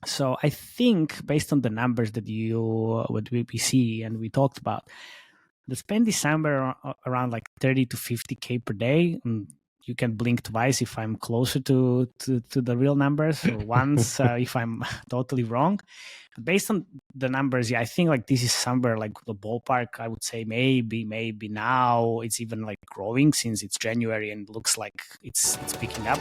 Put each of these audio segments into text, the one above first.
So I think based on the numbers that what we see and we talked about, the spend December around like 30 to 50K per day. And you can blink twice if I'm closer to the real numbers, or once if I'm totally wrong. Based on the numbers, I think like this is somewhere like the ballpark. I would say maybe now it's even like growing since it's January and looks like it's picking up.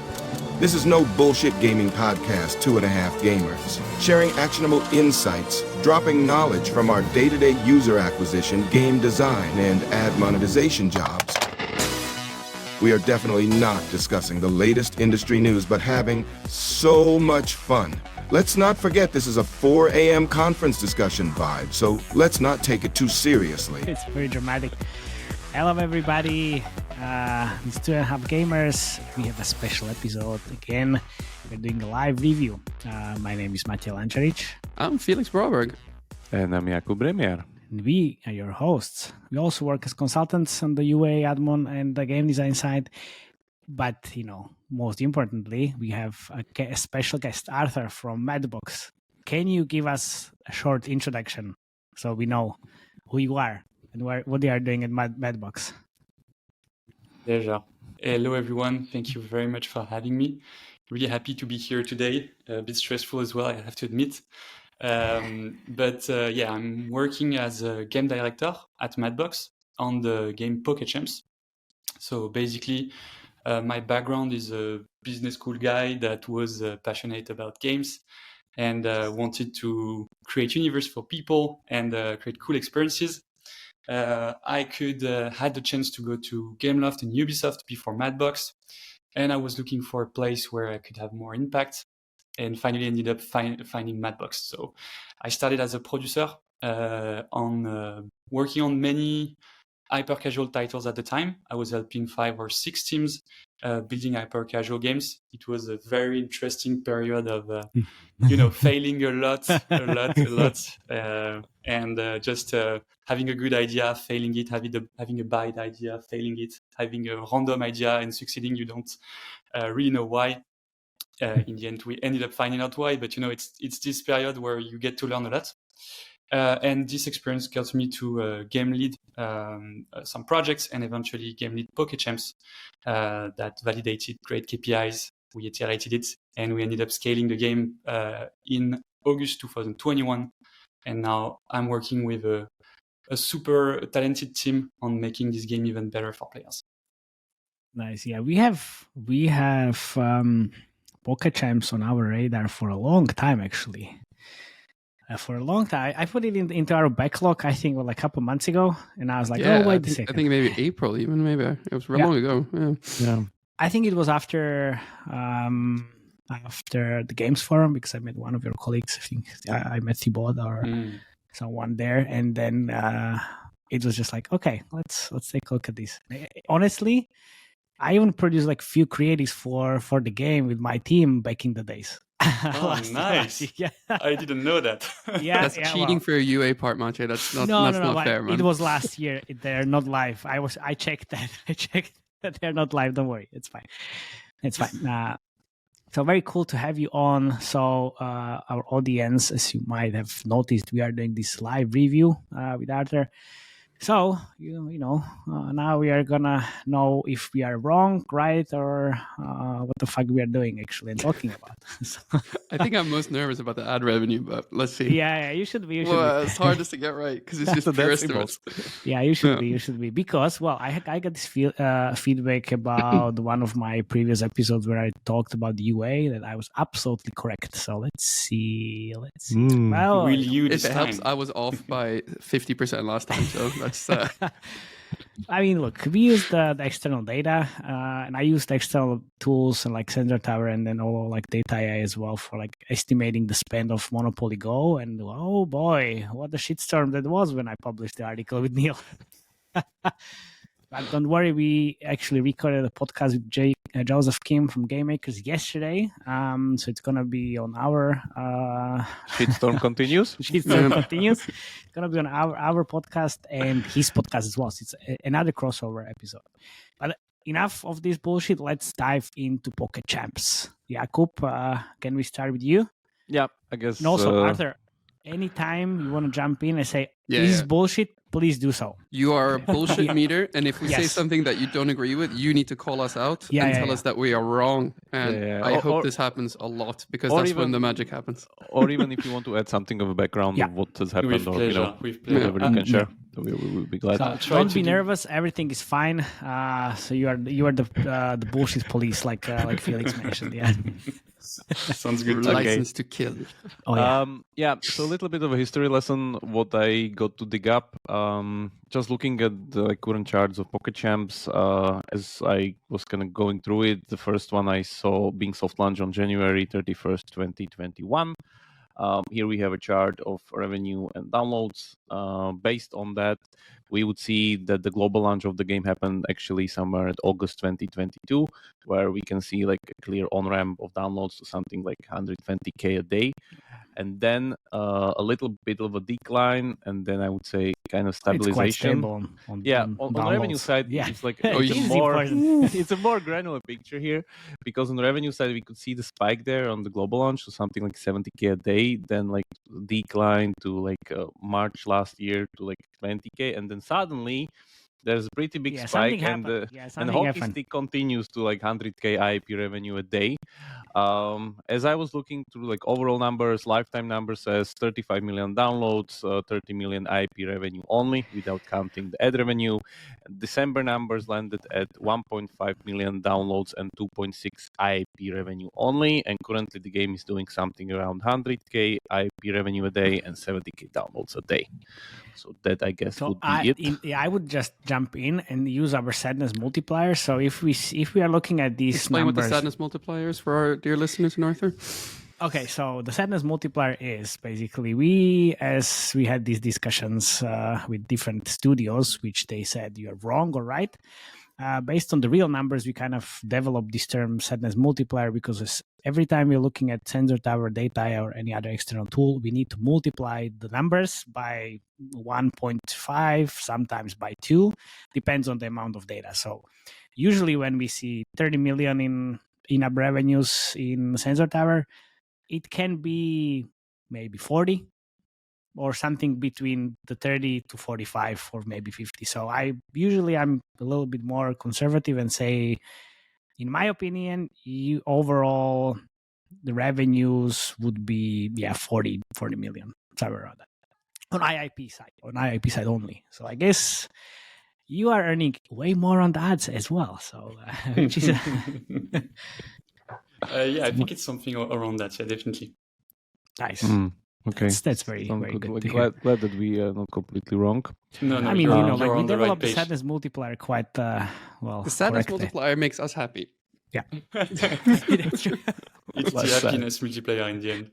This is no bullshit gaming podcast, 2.5 gamers, sharing actionable insights, dropping knowledge from our day-to-day user acquisition, game design, and ad monetization jobs. We are definitely not discussing the latest industry news, but having so much fun. Let's not forget this is a 4 a.m. conference discussion vibe, so let's not take it too seriously. It's very dramatic. Hello, everybody. It's 2.5 gamers. We have a special episode again. We're doing a live review. My name is Matej Lancaric. I'm Felix Braberg. And I'm Jakub, Remia. And we are your hosts. We also work as consultants on the UA, admon, and the game design side. But, most importantly, we have a special guest, Arthur from Madbox. Can you give us a short introduction so we know who you are and what you are doing at Madbox? Pleasure. Hello, everyone. Thank you very much for having me. Really happy to be here today. A bit stressful as well, I have to admit. I'm working as a game director at Madbox on the game PokéChamps. So basically, my background is a business school guy that was passionate about games and wanted to create universe for people and create cool experiences. I had the chance to go to Gameloft and Ubisoft before Madbox, and I was looking for a place where I could have more impact. And finally ended up finding Madbox. So I started as a producer working on many hyper-casual titles at the time. I was helping 5 or 6 teams building hyper-casual games. It was a very interesting period of, failing a lot, and just having a good idea, failing it, having a bad idea, failing it, having a random idea and succeeding. You don't really know why. In the end, we ended up finding out why, but it's this period where you get to learn a lot. And this experience got me to game lead some projects and eventually game lead PokéChamps that validated great KPIs. We iterated it and we ended up scaling the game in August 2021. And now I'm working with a super talented team on making this game even better for players. Nice. Yeah, we have PokéChamps on our radar for a long time, actually. For a long time, I put it into our backlog. I think a couple months ago, and I was like, "Oh, wait a second." I think maybe April, even maybe it was long ago. Yeah. I think it was after the Games Forum, because I met one of your colleagues. I think I met Thibaut or someone there, and then it was just like, okay, let's take a look at this. Honestly, I even produced few creatives for the game with my team back in the days. Oh, nice! Yeah. I didn't know that. That's cheating for a UA part, Matej. That's not fair, man. It was last year. They're not live. I checked that. They're not live. Don't worry. It's fine. So very cool to have you on. So our audience, as you might have noticed, we are doing this live review with Arthur. So, now we are gonna know if we are wrong, right, or what the fuck we are doing actually and talking about. So. I think I'm most nervous about the ad revenue, but let's see. Yeah, you should be. It's hardest to get right because it's just pure estimates. Yeah, you should be. Because, I got this feedback about one of my previous episodes where I talked about the UA that I was absolutely correct. So let's see. Well, will you this if it time? Helps, I was off by 50% last time, so that's... I mean, look, we used the external data, and I used external tools and Sensor Tower and then all Data AI as well for estimating the spend of Monopoly Go. And oh boy, what a shitstorm that was when I published the article with Neil. But don't worry, we actually recorded a podcast with Joseph Kim from Game Makers yesterday. So it's going to be on our... Shitstorm continues? Shitstorm continues. It's going to be on our podcast and his podcast as well. So it's another crossover episode. But enough of this bullshit. Let's dive into PokéChamps. Jakub, can we start with you? Yeah, I guess. And also, Arthur, anytime you want to jump in and say, this is bullshit, please do so. You are a bullshit meter, and if we say Yes. something that you don't agree with, you need to call us out and tell us that we are wrong. And I hope this happens a lot, because that's when the magic happens. Or even if you want to add something of a background of what has happened, With or pleasure. whatever you can share, we'll be glad. Don't be nervous. Everything is fine. So you are the bullshit police, like Felix mentioned. Yeah. Sounds good. License to kill. So a little bit of a history lesson, what I got to dig up. Just looking at the current charts of Pocket Champs, as I was kind of going through it, the first one I saw being soft launched on January 31st, 2021. Here we have a chart of revenue and downloads. Based on that, we would see that the global launch of the game happened actually somewhere at August 2022, where we can see like a clear on-ramp of downloads to something like 120K a day. And then a little bit of a decline, and then I would say kind of stabilization. It's quite stable on the revenue side, it's like it's a more granular picture here, because on the revenue side we could see the spike there on the global launch, so something like 70K a day, then like decline to like March last year to like 20K, and then suddenly there's a pretty big spike, and the hockey stick continues to like 100K IAP revenue a day. As I was looking through like overall numbers, lifetime numbers says 35 million downloads, 30 million IAP revenue only, without counting the ad revenue. December numbers landed at 1.5 million downloads and 2.6 IAP revenue only, and currently the game is doing something around 100K IAP revenue a day and 70K downloads a day. So that, I guess, would be it. I would just jump in and use our sadness multiplier. So if we are looking at these numbers, what the sadness multiplier is for our dear listeners in Arthur. Okay, so the sadness multiplier is basically as we had these discussions with different studios, which they said you're wrong or right. Based on the real numbers, we kind of developed this term sadness multiplier, because every time we're looking at Sensor Tower data or any other external tool, we need to multiply the numbers by 1.5, sometimes by 2, depends on the amount of data. So usually when we see 30 million in in-app revenues in Sensor Tower, it can be maybe 40 or something between the 30 to 45 or maybe 50. So I'm a little bit more conservative and say, in my opinion, overall the revenues would be 40 million, somewhere around that. On IIP side only. So I guess you are earning way more on the ads as well. So which is I think it's something around that. Yeah, definitely. Nice. Okay, that's very good. Glad that we are not completely wrong. No, I mean, we developed the sadness multiplier quite well. The sadness multiplier makes us happy. Yeah, it's the happiness multiplier in the end.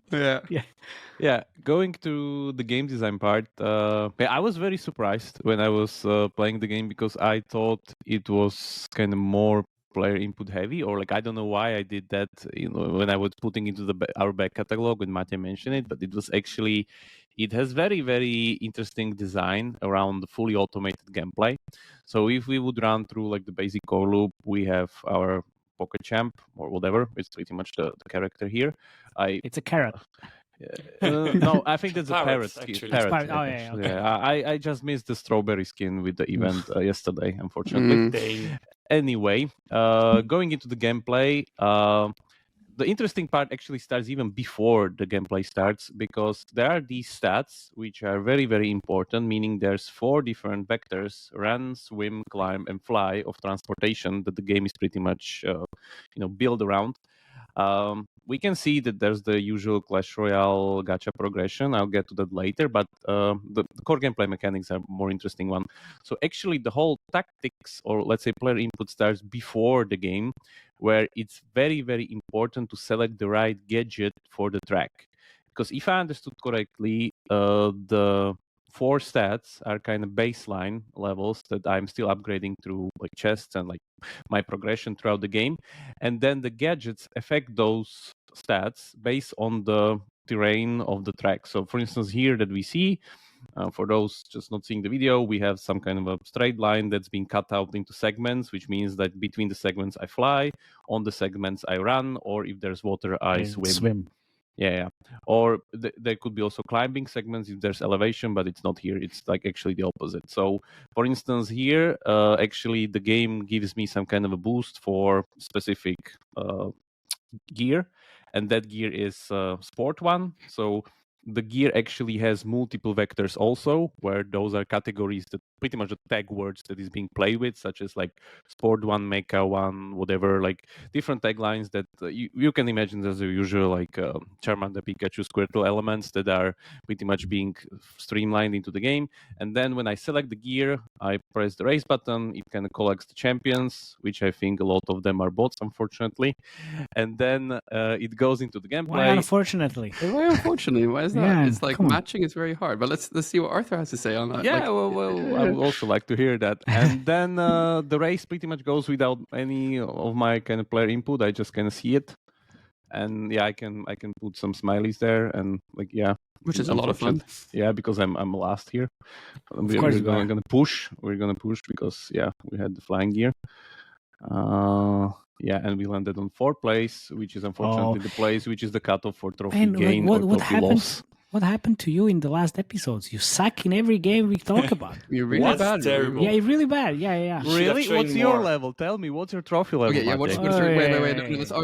Yeah. Going to the game design part, I was very surprised when I was playing the game, because I thought it was kind of more player input heavy, or like I don't know why I did that, when I was putting into our back catalog when Matej mentioned it, but it has very, very interesting design around the fully automated gameplay. So if we would run through like the basic core loop, we have our Pocket Champ or whatever, it's pretty much the character here. It's a carrot. No, I think that's a parrot skin. Okay. I just missed the strawberry skin with the event yesterday, unfortunately. Anyway, going into the gameplay, the interesting part actually starts even before the gameplay starts, because there are these stats which are very, very important, meaning there's 4 different vectors: run, swim, climb, and fly of transportation that the game is pretty much built around. We can see that there's the usual Clash Royale gacha progression. I'll get to that later, but the core gameplay mechanics are more interesting one. So actually the whole tactics, or let's say player input, starts before the game, where it's very, very important to select the right gadget for the track. Because if I understood correctly, the 4 stats are kind of baseline levels that I'm still upgrading through like chests and like my progression throughout the game. And then the gadgets affect those stats based on the terrain of the track. So for instance, here that we see, for those just not seeing the video, we have some kind of a straight line that's been cut out into segments, which means that between the segments I fly, on the segments I run, or if there's water, I swim. Yeah. Or there could be also climbing segments if there's elevation, but it's not here. It's like actually the opposite. So, for instance, here, actually the game gives me some kind of a boost for specific gear, and that gear is sport one. So the gear actually has multiple vectors also, where those are categories that pretty much the tag words that is being played with, such as like sport one, mecha one, whatever, like different taglines that you can imagine as the usual like Charmander, Pikachu, Squirtle elements that are pretty much being streamlined into the game. And then when I select the gear, I press the race button, it kind of collects the champions, which I think a lot of them are bots, unfortunately. And then it goes into the gameplay. Why unfortunately? Why unfortunately? Why is that? Yeah, it's like matching is very hard. But let's see what Arthur has to say on that. Yeah, well, I would also like to hear that. And then the race pretty much goes without any of my kind of player input. I just kind of see it, and yeah, I can put some smileys there, and like which is a lot of fun. Yeah, because I'm last here. We're gonna push. We're gonna push because we had the flying gear. And we landed on 4th place, which is unfortunately the place which is the cutoff for trophy gain or trophy loss. What happened to you in the last episodes? You suck in every game we talk about. You're really bad. Terrible. Yeah, you're really bad. Yeah. Really? What's your level? Tell me, what's your trophy level? Okay, wait.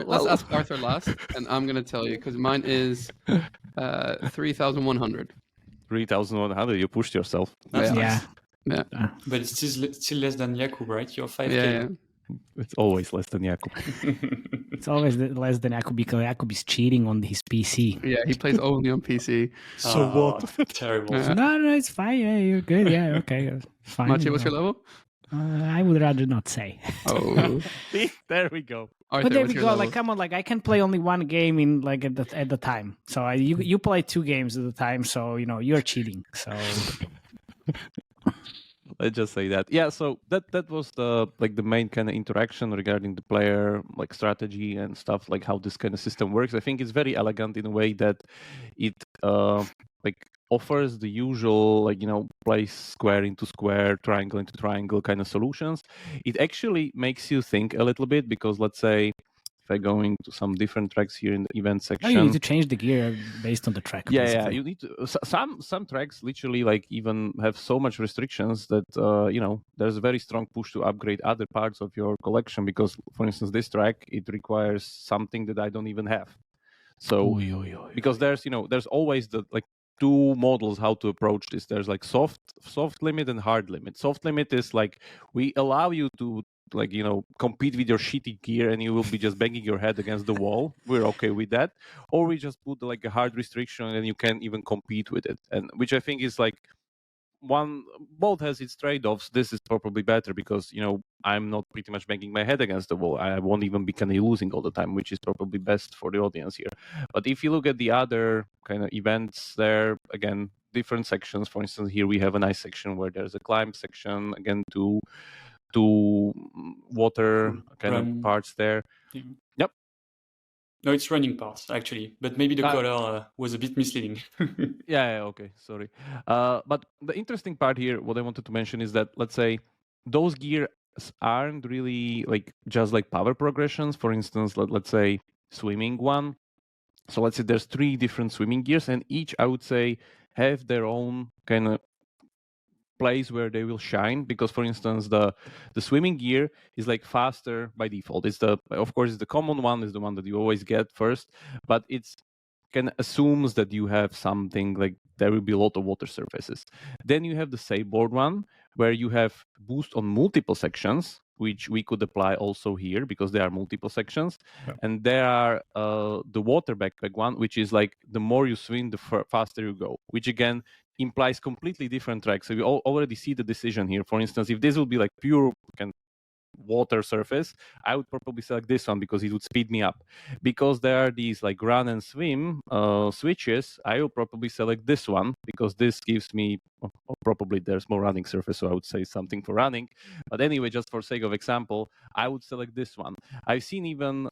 Let's ask Arthur last, and I'm going to tell you, because mine is 3,100. 3,100? You pushed yourself. That's nice. Yeah. But it's still less than Jakub, right? You're 5K. Yeah. It's always less than Jakub. It's always less than Jakub because Jakub is cheating on his PC. Yeah, he plays only on PC. So what? Terrible. No, it's fine. Yeah, you're good. Yeah, okay. Fine. Matej, what's your level? I would rather not say. Oh. There we go. Arthur, but there we go. Level? Like, come on. Like, I can play only one game in like at the time. So you play 2 games at the time. So you're cheating. So let's just say that. Yeah. So that was the main kind of interaction regarding the player like strategy and stuff, like how this kind of system works. I think it's very elegant in a way that it offers the usual place square into square, triangle into triangle kind of solutions. It actually makes you think a little bit because let's say if I go into some different tracks here in the event section, you need to change the gear based on the track. Yeah, you need to. Some tracks literally even have so much restrictions that there's a very strong push to upgrade other parts of your collection because, for instance, this track it requires something that I don't even have. So because there's always the 2 models how to approach this. There's like soft limit and hard limit. Soft limit is like we allow you to compete with your shitty gear and you will be just banging your head against the wall. We're okay with that. Or we just put like a hard restriction and you can't even compete with it. And which I think is like both has its trade-offs. This is probably better because I'm not pretty much banging my head against the wall. I won't even be kind of losing all the time, which is probably best for the audience here. But if you look at the other kind of events there, again, different sections. For instance, here we have a nice section where there's a climb section, again, two water kind of parts there. Yeah. Yep. No, it's running parts actually, but maybe the color was a bit misleading. Yeah, okay, sorry. But the interesting part here, what I wanted to mention is that let's say those gears aren't really just power progressions. For instance, let's say swimming one. So let's say there's 3 different swimming gears, and each I would say have their own kind of place where they will shine, because for instance the swimming gear is faster by default. It's the common one, is the one that you always get first, but it's kind of assumes that you have something there will be a lot of water surfaces. Then you have the sailboard one where you have boost on multiple sections, which we could apply also here because there are multiple sections. Yeah. And there are the water backpack one, which is the more you swim, the faster you go, which again implies completely different tracks. So you already see the decision here. For instance, if this will be pure water surface, I would probably select this one because it would speed me up. Because there are these run and swim switches, I will probably select this one because this gives me probably there's more running surface, so I would say something for running. But anyway, just for sake of example, I would select this one. I've seen even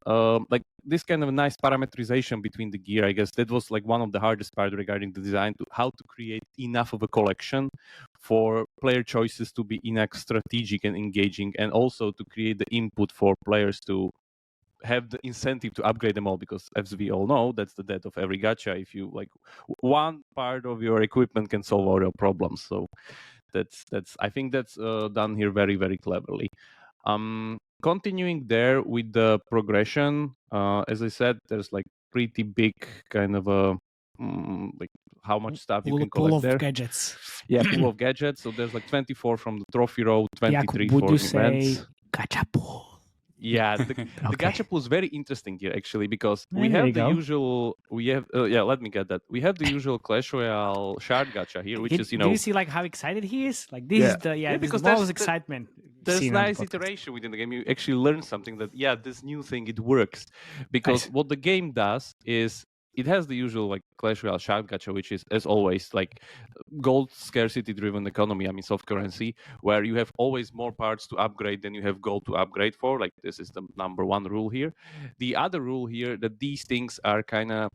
this kind of nice parameterization between the gear. I guess that was one of the hardest part regarding the design, to how to create enough of a collection for player choices to be enough strategic and engaging, and also to create the input for players to have the incentive to upgrade them all, because as we all know, that's the death of every gacha. If you like one part of your equipment can solve all your problems. So that's I think that's done here very, very cleverly. Continuing there with the progression, as I said, there's like pretty big kind of a like how much stuff you can collect there. Gadgets. Yeah, pool of gadgets. So there's like 24 from the trophy row, 23 Jakub, would for you events. say gacha pool? Yeah, the gacha pool is very interesting here actually, because we There have you the go. usual. We have let me get that. We have the usual Clash Royale shard gacha here, which is Do you see like how excited he is? Like this is the this because is the most excitement. There's nice iteration within the game. You actually learn something that this new thing, it works, because what the game does is it has the usual like Clash Royale shard gacha, which is as always like gold scarcity driven economy. I mean soft currency, where you have always more parts to upgrade than you have gold to upgrade for. Like this is the number one rule here. The other rule here, that these things are kind of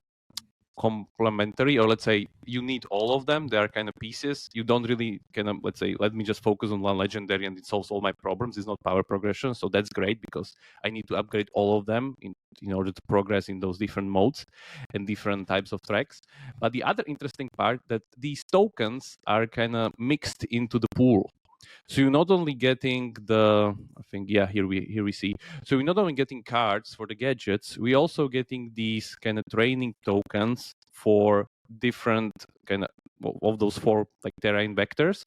complementary, or let's say you need all of them. They are kind of pieces. You don't really kind of, let's say, let me just focus on one legendary and it solves all my problems. It's not power progression, so that's great because I need to upgrade all of them in order to progress in those different modes and different types of tracks. But the other interesting part, that these tokens are kind of mixed into the pool. So you're not only getting here we see. So we're not only getting cards for the gadgets, we're also getting these kind of training tokens for different kind of those four like terrain vectors.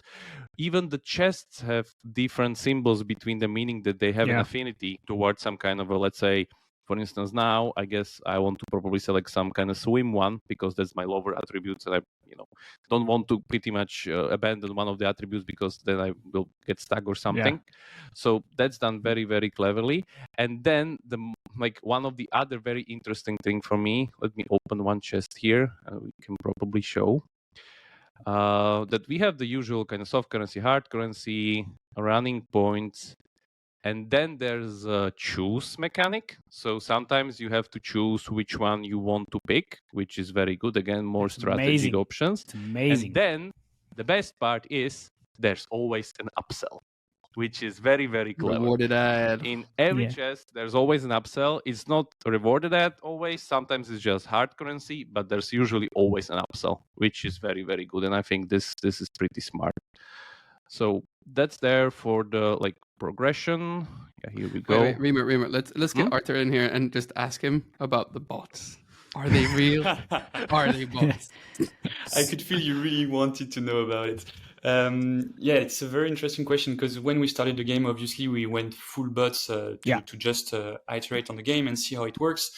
Even the chests have different symbols between them, meaning that they have an affinity towards some kind of a, let's say, for instance, now I guess I want to probably select some kind of swim one because that's my lower attributes, and I don't want to pretty much abandon one of the attributes because then I will get stuck or something. So that's done very, very cleverly. And then one of the other very interesting thing for me, let me open one chest here. We can probably show that we have the usual kind of soft currency, hard currency, running points. And then there's a choose mechanic. So sometimes you have to choose which one you want to pick, which is very good. Again, more strategic options. It's amazing. And then the best part is there's always an upsell, which is very, very clever. Rewarded ad. In every chest, there's always an upsell. It's not a rewarded ad always. Sometimes it's just hard currency, but there's usually always an upsell, which is very, very good. And I think this is pretty smart. So that's there for the progression. Yeah, here we go. Wait, Remia, let's get Arthur in here and just ask him about the bots. Are they real? Are they bots? I could feel you really wanted to know about it. It's a very interesting question, because when we started the game, obviously we went full bots to just iterate on the game and see how it works.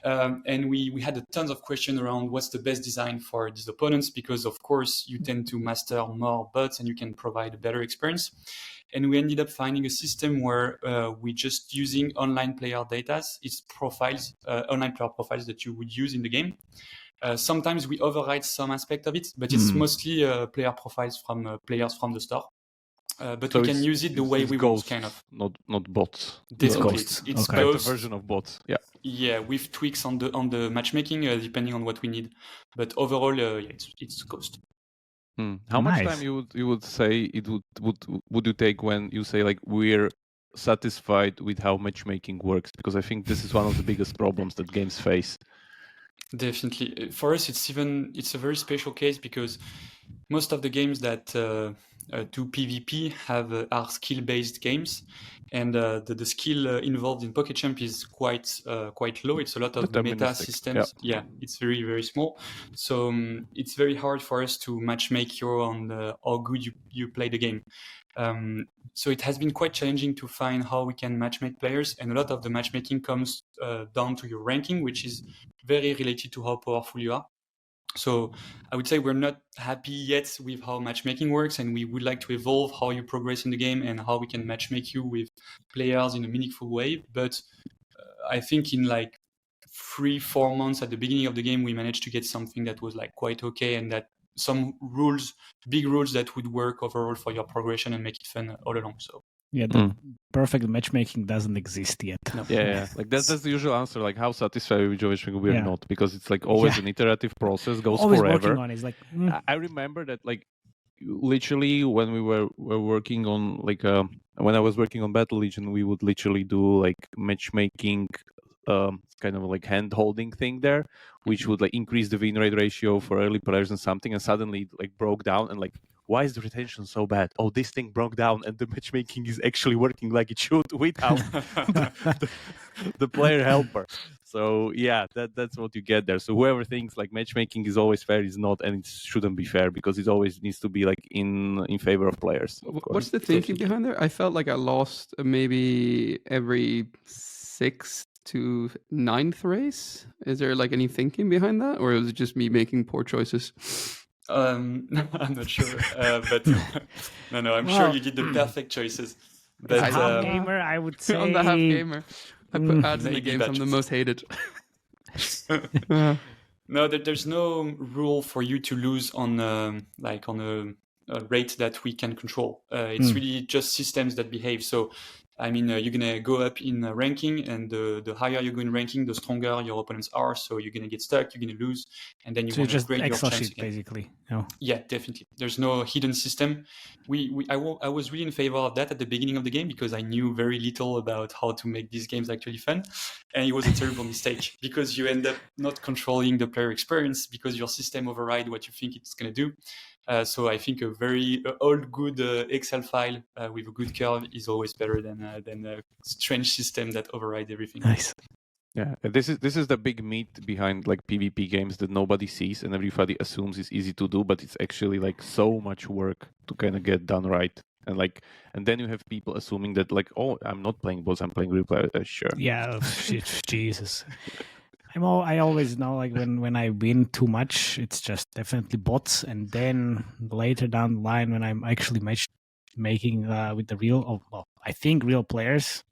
And we had tons of questions around what's the best design for these opponents, because of course you tend to master more bots and you can provide a better experience. And we ended up finding a system where we're just using online player data. It's profiles, online player profiles that you would use in the game. Sometimes we override some aspect of it, but it's mostly player profiles from players from the store. But so we can use it the way we want, kind of. Not bots. It's ghosts. It's a version of bots. Yeah. Yeah, with tweaks on the matchmaking depending on what we need. But overall, it's ghost. How much time you would say it would you take when you say we're satisfied with how matchmaking works? Because I think this is one of the biggest problems that games face. Definitely. For us, it's a very special case, because most of the games that do PvP are skill-based games, and the skill involved in PokéChamp is quite low. It's a lot of meta systems. Yeah, it's very, very small. So it's very hard for us to matchmake on how good you play the game. So it has been quite challenging to find how we can matchmake players, and a lot of the matchmaking comes down to your ranking, which is very related to how powerful you are. So I would say we're not happy yet with how matchmaking works, and we would like to evolve how you progress in the game and how we can matchmake you with players in a meaningful way. But I think in 3-4 months at the beginning of the game, we managed to get something that was quite okay, and that some big rules that would work overall for your progression and make it fun all along. So the perfect matchmaking doesn't exist yet. No. Yeah. That's the usual answer. How satisfied with matchmaking we're not, because it's always an iterative process, goes always forever. Working on it. It's I remember that literally when we were working on when I was working on Battle Legion, we would literally do matchmaking kind of like hand-holding thing there, which would like increase the win rate ratio for early players and something, and suddenly it like broke down, and like, why is the retention so bad? Oh, this thing broke down, and the matchmaking is actually working like it should without the player helper. So yeah, that's what you get there. So whoever thinks like matchmaking is always fair is not, and it shouldn't be fair, because it always needs to be like in favor of players. Of course. What's the thinking behind there? I felt like I lost maybe every 6th to 9th race. Is there like any thinking behind that, or is it just me making poor choices? I'm not sure, but no, I'm sure you did the perfect choices. But as a half gamer, I would say I'm the half gamer. I put ads in the game, so I'm the most hated. No, there's no rule for you to lose on a rate that we can control. It's really just systems that behave. So, I mean, you're going to go up in ranking, and the higher you go in ranking, the stronger your opponents are. So you're going to get stuck, you're going to lose, and then you want to upgrade your chance again. Basically. No. Yeah, definitely. There's no hidden system. I was really in favor of that at the beginning of the game, because I knew very little about how to make these games actually fun. And it was a terrible mistake, because you end up not controlling the player experience, because your system override what you think it's going to do. So I think a very old good Excel file with a good curve is always better than a strange system that overrides everything. Nice. Yeah, this is the big meat behind like PvP games that nobody sees and everybody assumes is easy to do, but it's actually like so much work to kind of get done right. And then you have people assuming that like, oh, I'm not playing bots, I'm playing real players. Sure. Yeah, Jesus. I always know, like when I win too much, it's just definitely bots, and then later down the line when I'm actually matchmaking with the real, I think real players,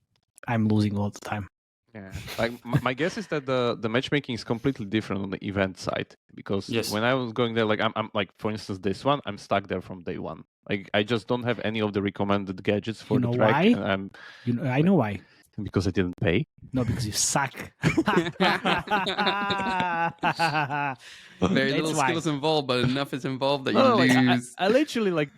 I'm losing all the time. Yeah, like my guess is that the matchmaking is completely different on the event side, because when I was going there, like I'm like, for instance, this one, I'm stuck there from day one. Like I just don't have any of the recommended gadgets for the track. Why? And I know why. Because I didn't pay? No, because you suck. Very little skills involved, but enough is involved that you lose. I literally like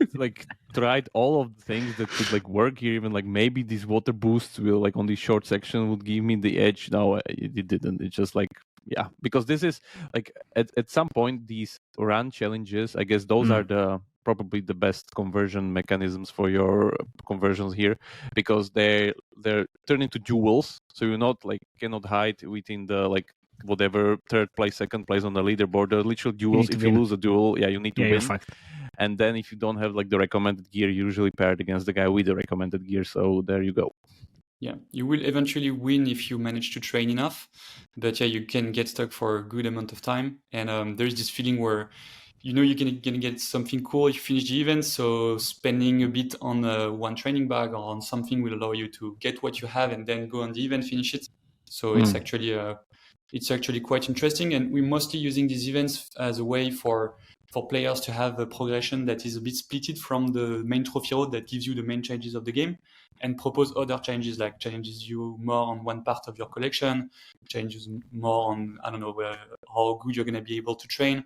tried all of the things that could like work here. Even like maybe these water boosts will like on this short section would give me the edge. No, it didn't. It's just like, yeah, because this is like at some point these run challenges, I guess those are probably the best conversion mechanisms for your conversions here, because they're turned into jewels, so you're not like cannot hide within the like whatever third place, second place on the leaderboard. They're literal jewels. If you lose a duel, you need to win. And then if you don't have like the recommended gear, you're usually paired against the guy with the recommended gear. So there you go. Yeah, you will eventually win if you manage to train enough, but you can get stuck for a good amount of time. And there's this feeling where you're gonna get something cool if you finish the event. So spending a bit on one training bag or on something will allow you to get what you have and then go on the event, finish it. So it's actually quite interesting. And we're mostly using these events as a way for players to have a progression that is a bit splitted from the main trophy road that gives you the main changes of the game, and propose other changes, like changes you more on one part of your collection, changes more on, I don't know, how good you're going to be able to train.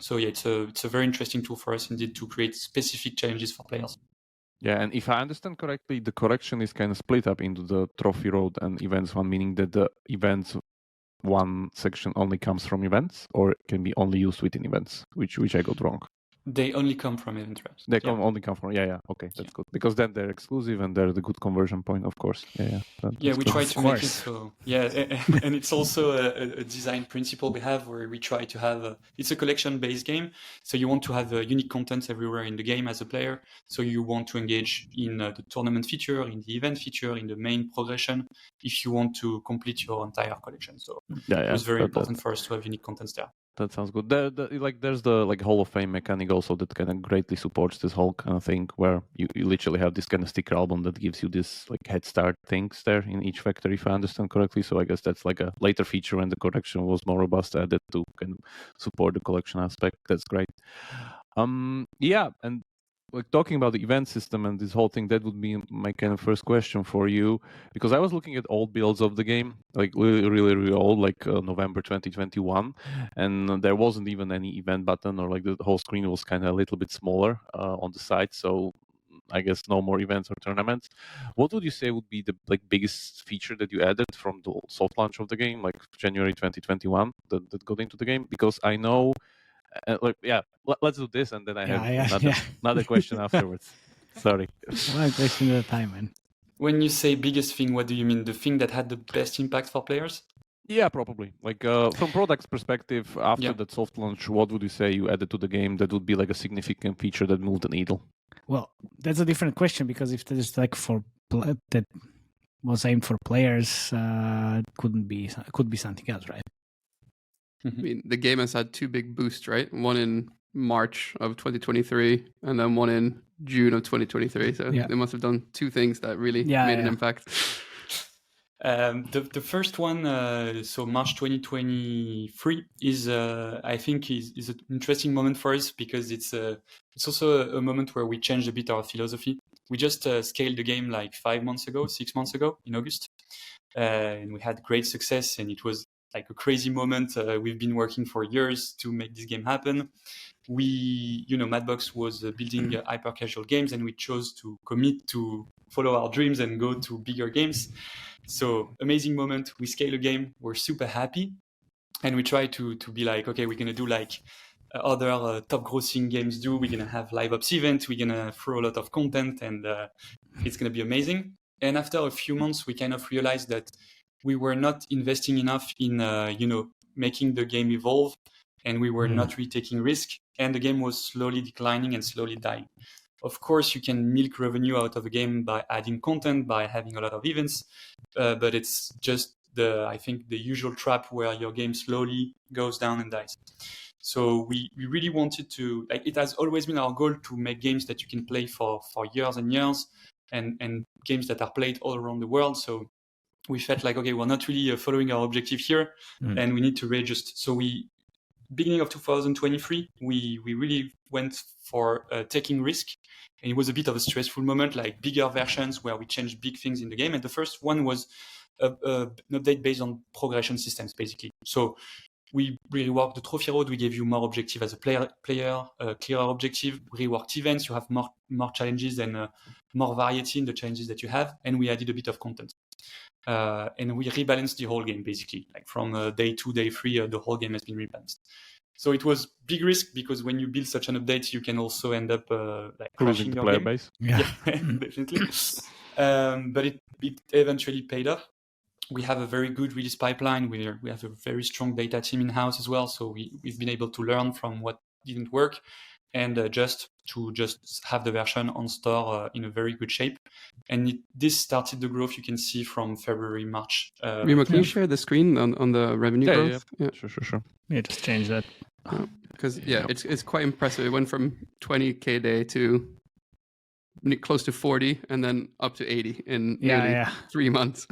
So yeah, it's a very interesting tool for us indeed to create specific challenges for players. Yeah, and if I understand correctly, the correction is kind of split up into the trophy road and events one, meaning that the events one section only comes from events, or can be only used within events, which I got wrong. They only come from event traps. They only come from, okay, that's good, because then they're exclusive and they're the good conversion point, of course. We try to make it so. And it's also a design principle we have, where we try to have it's a collection-based game, so you want to have unique content everywhere in the game as a player. So you want to engage in the tournament feature, in the event feature, in the main progression, if you want to complete your entire collection. So it was very important for us to have unique contents there. That sounds good. There's the like Hall of Fame mechanic also that kind of greatly supports this whole kind of thing, where you literally have this kind of sticker album that gives you this like head start things there in each factor, if I understand correctly. So I guess that's like a later feature when the collection was more robust, added to kind of support the collection aspect. That's great. And like talking about the event system and this whole thing, that would be my kind of first question for you, because I was looking at old builds of the game, like really, really, really old, like November 2021, and there wasn't even any event button, or like the whole screen was kind of a little bit smaller on the side. So I guess no more events or tournaments. What would you say would be the biggest feature that you added from the soft launch of the game, like January 2021, that got into the game? Because I know, let's do this, and then I have another question afterwards. Sorry. One question at a time, man. When you say biggest thing, what do you mean? The thing that had the best impact for players? Yeah, probably. Like from product's perspective, after that soft launch, what would you say you added to the game that would be like a significant feature that moved the needle? Well, that's a different question, because if there's like that was aimed for players, it could be something else, right? I mean, the game has had two big boosts, right? One in March of 2023, and then one in June of 2023. So they must have done two things that really made an impact. The first one, so March 2023, is I think is an interesting moment for us, because it's also a moment where we changed a bit our philosophy. We just scaled the game like 6 months ago in August, and we had great success, and it was like a crazy moment. We've been working for years to make this game happen. Madbox was building hyper casual games, and we chose to commit to follow our dreams and go to bigger games. So amazing moment. We scale a game. We're super happy, and we try to be like, okay, we're gonna do like other top grossing games do. We're gonna have live ops events. We're gonna throw a lot of content, and it's gonna be amazing. And after a few months, we kind of realized that we were not investing enough in making the game evolve, and we were not really taking risk, and the game was slowly declining and slowly dying. Of course, you can milk revenue out of a game by adding content, by having a lot of events, but it's just I think the usual trap where your game slowly goes down and dies. So we really wanted to, like, it has always been our goal to make games that you can play for years and years, and games that are played all around the world. So we felt like, okay, we're not really following our objective here, and we need to readjust. So beginning of 2023, we really went for taking risk, and it was a bit of a stressful moment, like bigger versions where we changed big things in the game. And the first one was an update based on progression systems, basically. So we reworked the trophy road. We gave you more objective as a player, clearer objective. We reworked events. You have more challenges and more variety in the challenges that you have. And we added a bit of content. And we rebalanced the whole game, basically. Like from day 2, day 3, the whole game has been rebalanced. So it was big risk, because when you build such an update, you can also end up crashing your player game. base. Yeah, definitely. But it eventually paid off. We have a very good release pipeline. We have a very strong data team in-house as well. So we've been able to learn from what didn't work, and just have the version on store in a very good shape. And this started the growth you can see from February, March. Remia, can you share the screen on the revenue growth? Yeah. Sure. Yeah, just change that. Because it's quite impressive. It went from 20K a day to close to 40, and then up to 80 in nearly 3 months.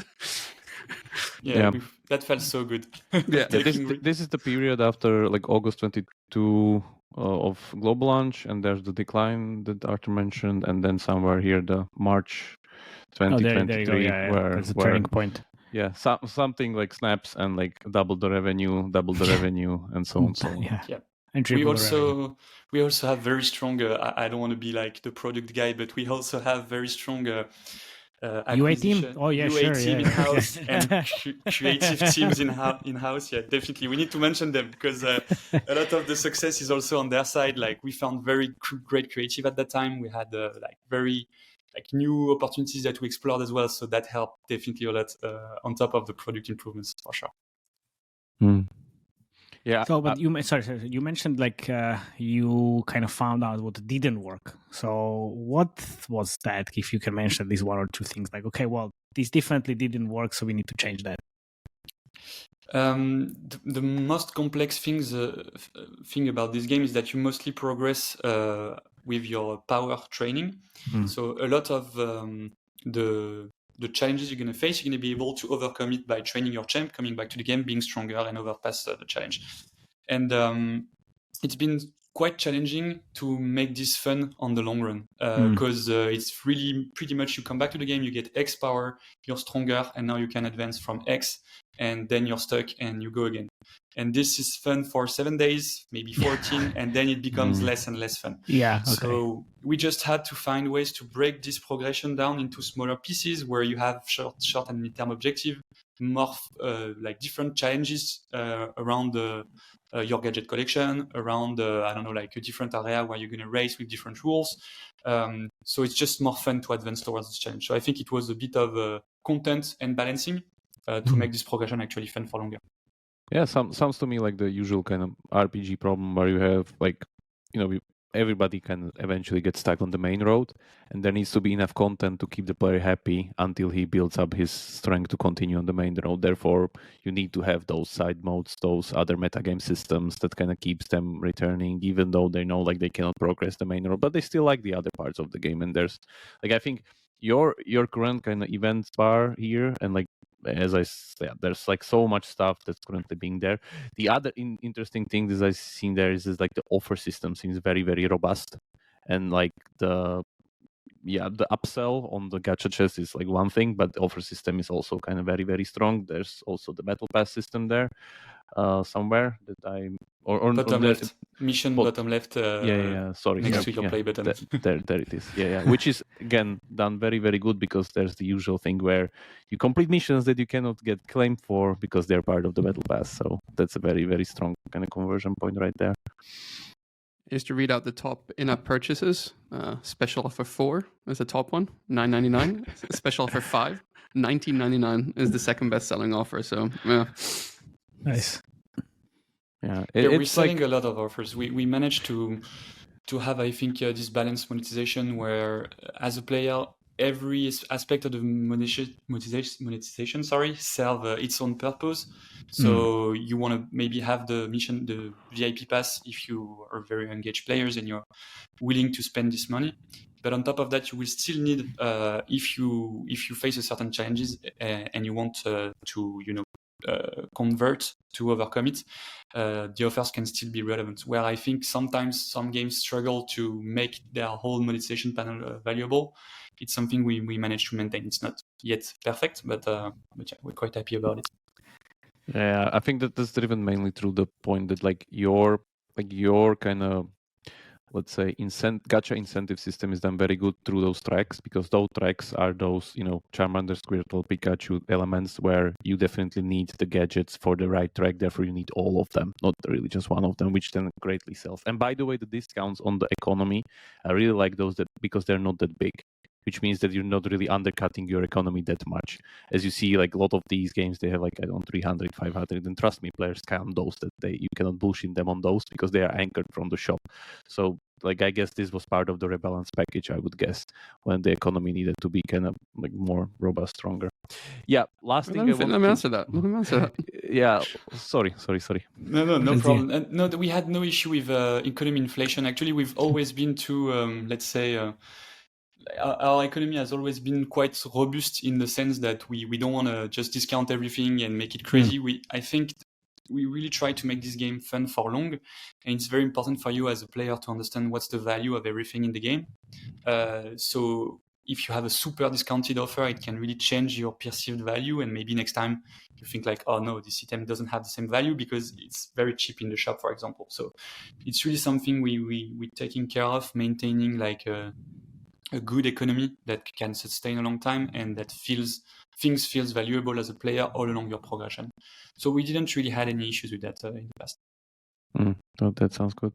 That felt so good. This is the period after like August 22 of global launch, and there's the decline that Arthur mentioned, and then somewhere here the March 2023 where it's a turning point. Yeah, something like snaps and like double the revenue, and so on. Yeah. And we also have very strong. I don't want to be like the product guy, but we also have very strong UA team. Oh yeah, UA sure. team in-house and creative teams in-house. Yeah, definitely. We need to mention them, because a lot of the success is also on their side. Like, we found very great creative at that time. We had very new opportunities that we explored as well. So that helped definitely a lot on top of the product improvements, for sure. Yeah. So, but you mentioned like you kind of found out what didn't work. So what was that? If you can mention these 1 or 2 things, like, okay, well, this definitely didn't work, so we need to change that. The most complex thing about this game is that you mostly progress with your power training. So a lot of the challenges you're going to face, you're going to be able to overcome it by training your champ, coming back to the game, being stronger, and overpass the challenge. And it's been quite challenging to make this fun on the long run, because it's really pretty much you come back to the game, you get X power, you're stronger, and now you can advance from X. and then you're stuck and you go again. And this is fun for 7 days, maybe 14, and then it becomes less and less fun. Yeah. Okay. So we just had to find ways to break this progression down into smaller pieces where you have short and mid-term objective, more like different challenges around your gadget collection, around I don't know, like a different area where you're going to race with different rules. So it's just more fun to advance towards this challenge. So I think it was a bit of content and balancing to make this progression actually fun for longer. Yeah, sounds to me like the usual kind of RPG problem where you have like, everybody can eventually get stuck on the main road, and there needs to be enough content to keep the player happy until he builds up his strength to continue on the main road. Therefore, you need to have those side modes, those other metagame systems that kind of keeps them returning, even though they know like they cannot progress the main road, but they still like the other parts of the game. And there's like, I think your current kind of events bar here, and like, as I said, there's like so much stuff that's currently being there. The other interesting thing that I've seen there is like the offer system seems very, very robust, and like the upsell on the gacha chest is like one thing, but the offer system is also kind of very, very strong. There's also the battle pass system there somewhere that I or bottom left mission, bottom left. Sorry, next to your play button. There it is. Which is again done very, very good, because there's the usual thing where you complete missions that you cannot get claimed for because they're part of the battle pass. So that's a very, very strong kind of conversion point right there. Just to read out the top in-app purchases, special offer 4 is the top one, $9.99. Special offer 5, $19.99 is the second best-selling offer. So yeah, Nice. Yeah, we're selling a lot of offers. We managed to have, I think, this balanced monetization where, as a player, every aspect of the monetization, serve its own purpose. So you want to maybe have the mission, the VIP pass, if you are very engaged players and you're willing to spend this money. But on top of that, you will still need, if you face a certain challenges and you want to convert to overcome it, the offers can still be relevant. Where I think sometimes some games struggle to make their whole monetization panel valuable. It's something we managed to maintain. It's not yet perfect, but yeah, we're quite happy about it. Yeah, I think that's driven mainly through the point that like your kind of, let's say, gacha incentive system is done very good through those tracks, because those tracks are those, Charmander, Squirtle, Pikachu elements where you definitely need the gadgets for the right track. Therefore, you need all of them, not really just one of them, which then greatly sells. And by the way, the discounts on the economy, I really like those because they're not that big, which means that you're not really undercutting your economy that much. As you see, like a lot of these games, they have like, 300, 500, and trust me, players count those, you cannot bullshit them on those because they are anchored from the shop. So like, I guess this was part of the rebalance package, I would guess, when the economy needed to be kind of like more robust, stronger. Yeah, last thing Let me answer that. Yeah, sorry. No problem. And no, we had no issue with economy inflation. Actually, we've always been to, let's say, our economy has always been quite robust in the sense that we don't want to just discount everything and make it crazy. I think we really try to make this game fun for long, and it's very important for you as a player to understand what's the value of everything in the game. So if you have a super discounted offer, it can really change your perceived value, and maybe next time you think like, oh no, this item doesn't have the same value because it's very cheap in the shop, for example. So it's really something we're taking care of, maintaining like a good economy that can sustain a long time and that feels valuable as a player all along your progression. So we didn't really had any issues with that in the past. Oh, that sounds good.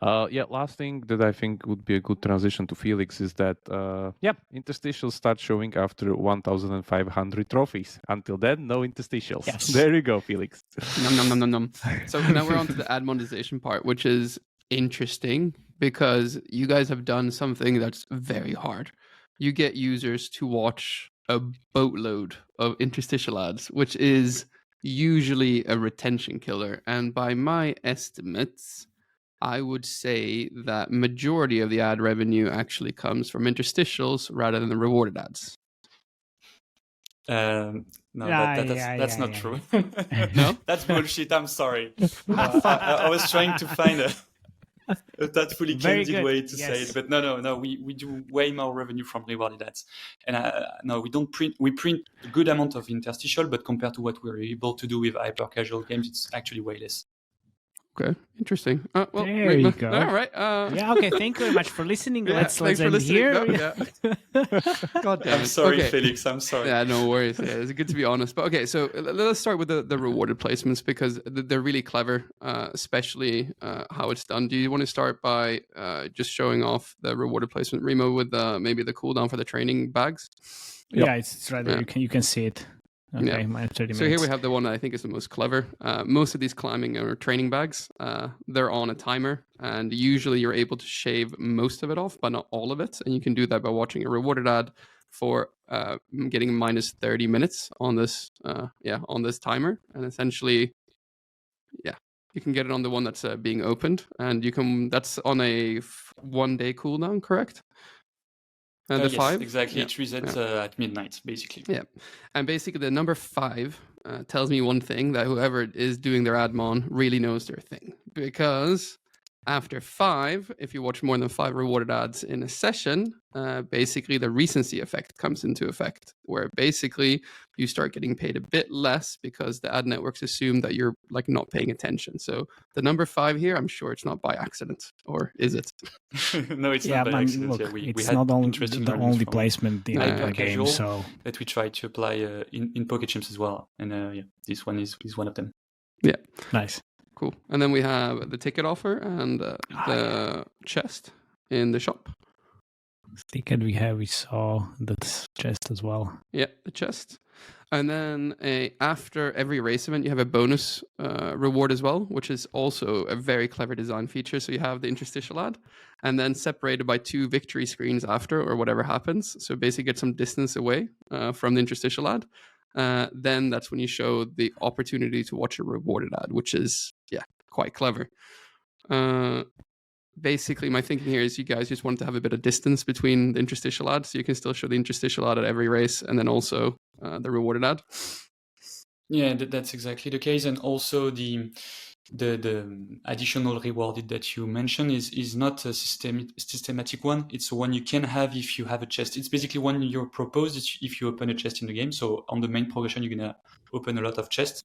Last thing that I think would be a good transition to Felix is that, interstitials start showing after 1,500 trophies. Until then, no interstitials. Yes. There you go, Felix. Nom. So now we're on to the ad monetization part, which is interesting because you guys have done something that's very hard. You get users to watch a boatload of interstitial ads, which is usually a retention killer. And by my estimates, I would say that majority of the ad revenue actually comes from interstitials rather than the rewarded ads. That's not true. No? That's bullshit. I'm sorry. I was trying to find A thoughtfully Very candid good. way to say Yes. it, but no, we do way more revenue from rewarded ads, and no, we don't print. We print a good amount of interstitial, but compared to what we're able to do with hyper casual games, it's actually way less. Okay, interesting. Well, There Remia. you go. All right. Yeah. Okay. Thank you very much for listening. Yeah, let's thanks for end listening. here. No, yeah. God damn I'm it. sorry, Okay. Felix. I'm sorry. Yeah, no worries. Yeah, it's good to be honest. But okay, so let's start with the rewarded placements because they're really clever, especially how it's done. Do you want to start by just showing off the rewarded placement, Remo, with maybe the cooldown for the training bags? Yeah, it's right there. Yeah. You can see it. Okay, Yeah. minus 30 minutes. So here we have the one that I think is the most clever. Most of these climbing or training bags, they're on a timer, and usually you're able to shave most of it off, but not all of it. And you can do that by watching a rewarded ad for getting minus 30 minutes on this, on this timer. And essentially, you can get it on the one that's being opened, and that's on a 1 day cooldown, correct? And the yes, 5? exactly. Yeah. It resets at midnight, basically. Yeah. And basically the number 5 tells me one thing, that whoever is doing their admon really knows their thing. Because after 5, if you watch more than 5 rewarded ads in a session, basically the recency effect comes into effect, where basically you start getting paid a bit less because the ad networks assume that you're like not paying attention. So the number 5 here, I'm sure it's not by accident, or is it? No, it's not by accident. Yeah, we it's had not only interesting the learnings only from placement in hyper the game. casual So that we try to apply in Pocket Chimps as well, and this one is one of them. Yeah. nice. Cool. And then we have the ticket offer and the chest in the shop. Ticket we saw that chest as well. Yeah, the chest. And then after every race event, you have a bonus reward as well, which is also a very clever design feature. So you have the interstitial ad, and then separated by 2 victory screens after, or whatever happens. So basically get some distance away from the interstitial ad. Then that's when you show the opportunity to watch a rewarded ad, which is, quite clever. Basically, my thinking here is you guys just want to have a bit of distance between the interstitial ad, so you can still show the interstitial ad at every race, and then also the rewarded ad. Yeah, that's exactly the case. And also the additional rewarded that you mentioned is not a systematic one. It's one you can have if you have a chest. It's basically one you're proposed if you open a chest in the game. So on the main progression, you're gonna open a lot of chests.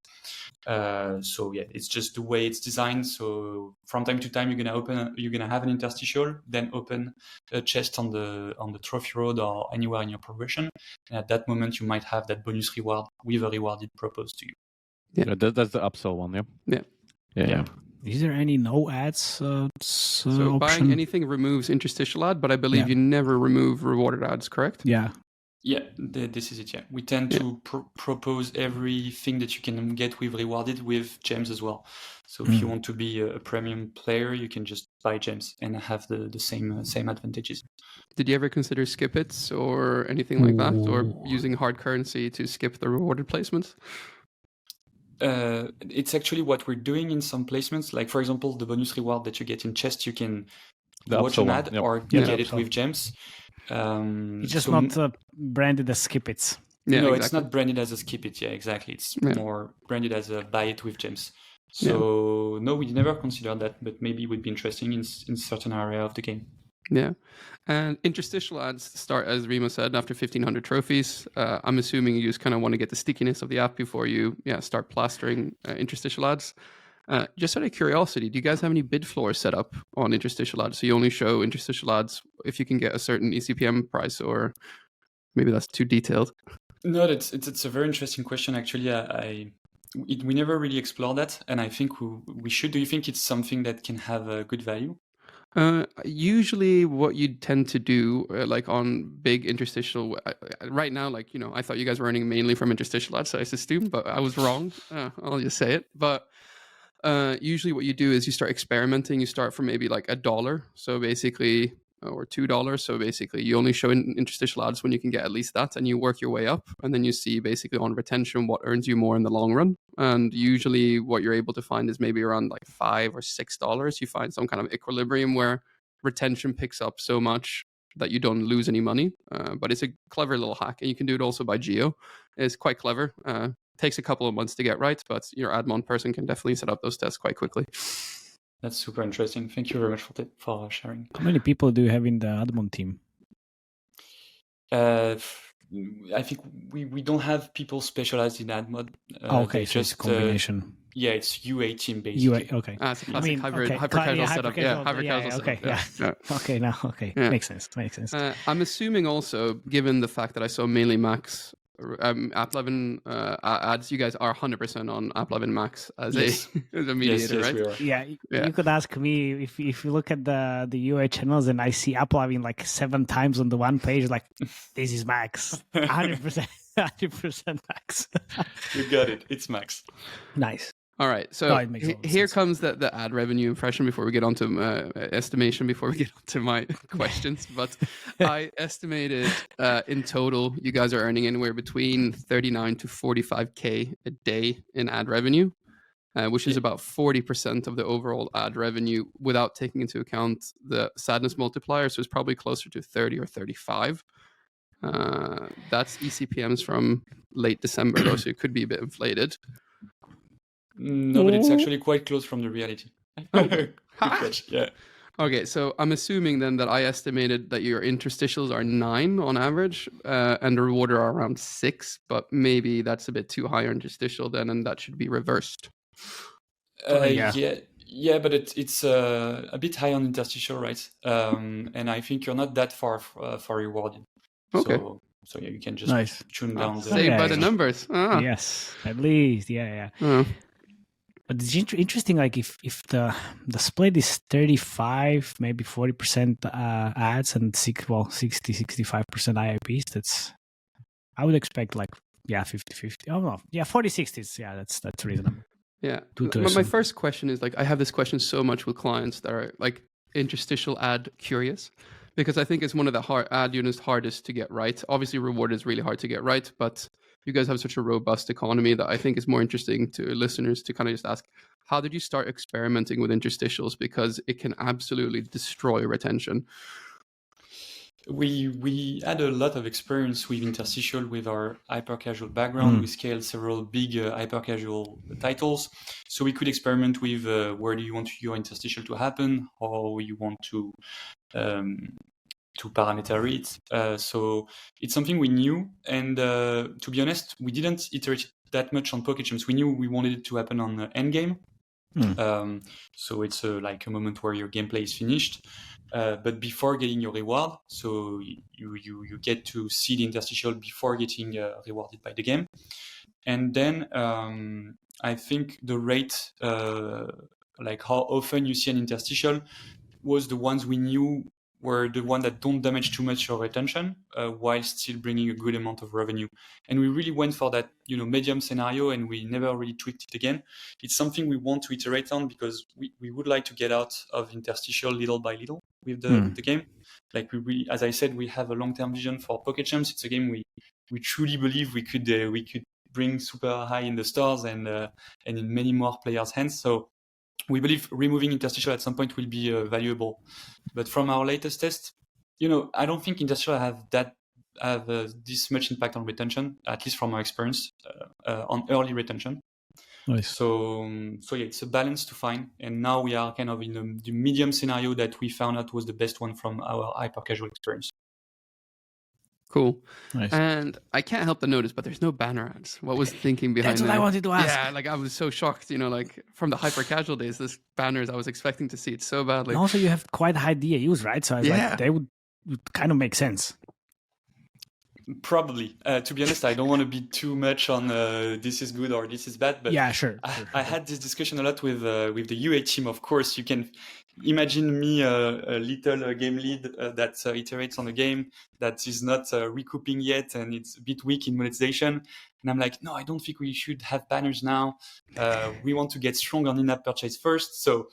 So yeah, it's just the way it's designed. So from time to time, you're gonna have an interstitial, then open a chest on the trophy road or anywhere in your progression. And at that moment, you might have that bonus reward with a rewarded proposed to you. Yeah, that's the upsell one. Yeah. Yeah. Is there any no ads? So option? buying anything removes interstitial ad, but I believe you never remove rewarded ads, correct? Yeah. Yeah, this is it. Yeah, we tend to propose everything that you can get with rewarded with gems as well. So if you want to be a premium player, you can just buy gems and have the same advantages. Did you ever consider skip its or anything like that, or using hard currency to skip the rewarded placements? It's actually what we're doing in some placements. Like, for example, the bonus reward that you get in chest, you can watch an ad or get it with gems. It's just not branded as skip it. Yeah, no, it's not branded as a skip it. Yeah, exactly. It's more branded as a buy it with gems. So no, we never considered that, but maybe it would be interesting in certain area of the game. Yeah. And interstitial ads start, as Remo said, after 1,500 trophies. I'm assuming you just kind of want to get the stickiness of the app before you start plastering interstitial ads. Just out of curiosity, do you guys have any bid floors set up on interstitial ads? So you only show interstitial ads if you can get a certain ECPM price, or maybe that's too detailed? No, it's a very interesting question. Actually, we never really explored that, and I think we should. Do you think it's something that can have a good value? Usually what you tend to do, like on big interstitial, right now, like, I thought you guys were earning mainly from interstitial ads, so I assumed, but I was wrong. I'll just say it. But usually what you do is you start experimenting. You start from maybe like $1. So basically, or $2. So basically you only show interstitial ads when you can get at least that, and you work your way up, and then you see basically on retention what earns you more in the long run. And usually what you're able to find is maybe around like $5 or $6. You find some kind of equilibrium where retention picks up so much that you don't lose any money. But it's a clever little hack, and you can do it also by geo. It's quite clever. Takes a couple of months to get right, but your admon person can definitely set up those tests quite quickly. That's super interesting. Thank you very much for sharing. How many people do you have in the admin team? I think we don't have people specialized in ad mod. Okay, so it's a combination. Yeah, it's UA team basically. Okay. It's a classic hyper casual setup. Hyper casual setup. Okay, okay, now, okay. Yeah. Makes sense. I'm assuming also, given the fact that I saw mainly Max AppLovin ads, you guys are 100% on AppLovin Max as a mediator, yes, right? We are. Yeah, you could ask me if you look at the UA channels and I see AppLovin like 7 times on the one page, like this is Max, 100%, 100% Max. You got it. It's Max. Nice. All right, so here sense. comes the ad revenue impression before we get on to estimation, before we get on to my questions. But I estimated in total, you guys are earning anywhere between 39 to 45K a day in ad revenue, which is about 40% of the overall ad revenue without taking into account the sadness multiplier. So it's probably closer to 30 or 35. That's ECPMs from late December, though, so it could be a bit inflated. No, but it's actually quite close from the reality. Good catch. Yeah. Okay, so I'm assuming then that I estimated that your interstitials are 9 on average, and the rewarder are around 6, but maybe that's a bit too high on interstitial then, and that should be reversed. Yeah, but it's a bit high on interstitial, right? And I think you're not that far rewarded. Okay. So yeah, you can just tune down. Saved by the numbers. Yes, at least, yeah. But it's interesting, like if the split is 35, maybe 40% ads and 60-65% IIPs, I would expect 50-50. Oh no, 40-60s. Yeah, that's reasonable. Yeah. My first question is I have this question so much with clients that are interstitial ad curious, because I think it's one of the ad units hardest to get right. Obviously, reward is really hard to get right, but you guys have such a robust economy that I think is more interesting to listeners to kind of just ask, how did you start experimenting with interstitials? Because it can absolutely destroy retention. We had a lot of experience with interstitial with our hyper-casual background. We scaled several big hyper-casual titles. So we could experiment with where do you want your interstitial to happen, how you want to parameter it. So it's something we knew. And to be honest, we didn't iterate that much on pocket champs. We knew we wanted it to happen on the end game. So it's a moment where your gameplay is finished. But before getting your reward, so you get to see the interstitial before getting rewarded by the game. And then I think the rate, how often you see an interstitial, was the ones we knew were the ones that don't damage too much your retention while still bringing a good amount of revenue. And we really went for that medium scenario, and we never really tweaked it again. It's something we want to iterate on because we would like to get out of interstitial little by little with the game. We as I said, we have a long-term vision for Pocket Champs. It's a game we truly believe we could bring super high in the stores and in many more players' hands. So we believe removing interstitial at some point will be valuable. But from our latest test, I don't think interstitial have this much impact on retention, at least from our experience on early retention. Nice. So yeah, it's a balance to find. And now we are kind of in the medium scenario that we found out was the best one from our hyper-casual experience. Cool. Nice. And I can't help but notice, but there's no banner ads. What was the thinking behind that? That's what I wanted to ask. Yeah, I was so shocked, from the hyper-casual days, this banners, I was expecting to see it so badly. And also, you have quite high DAUs, right? So I was they would kind of make sense. Probably. To be honest, I don't want to be too much on this is good or this is bad. But yeah, sure. I had this discussion a lot with the UA team. Of course, you can imagine me a little game lead that iterates on a game that is not recouping yet, and it's a bit weak in monetization. And I'm like, no, I don't think we should have banners now. We want to get strong on in-app purchase first. So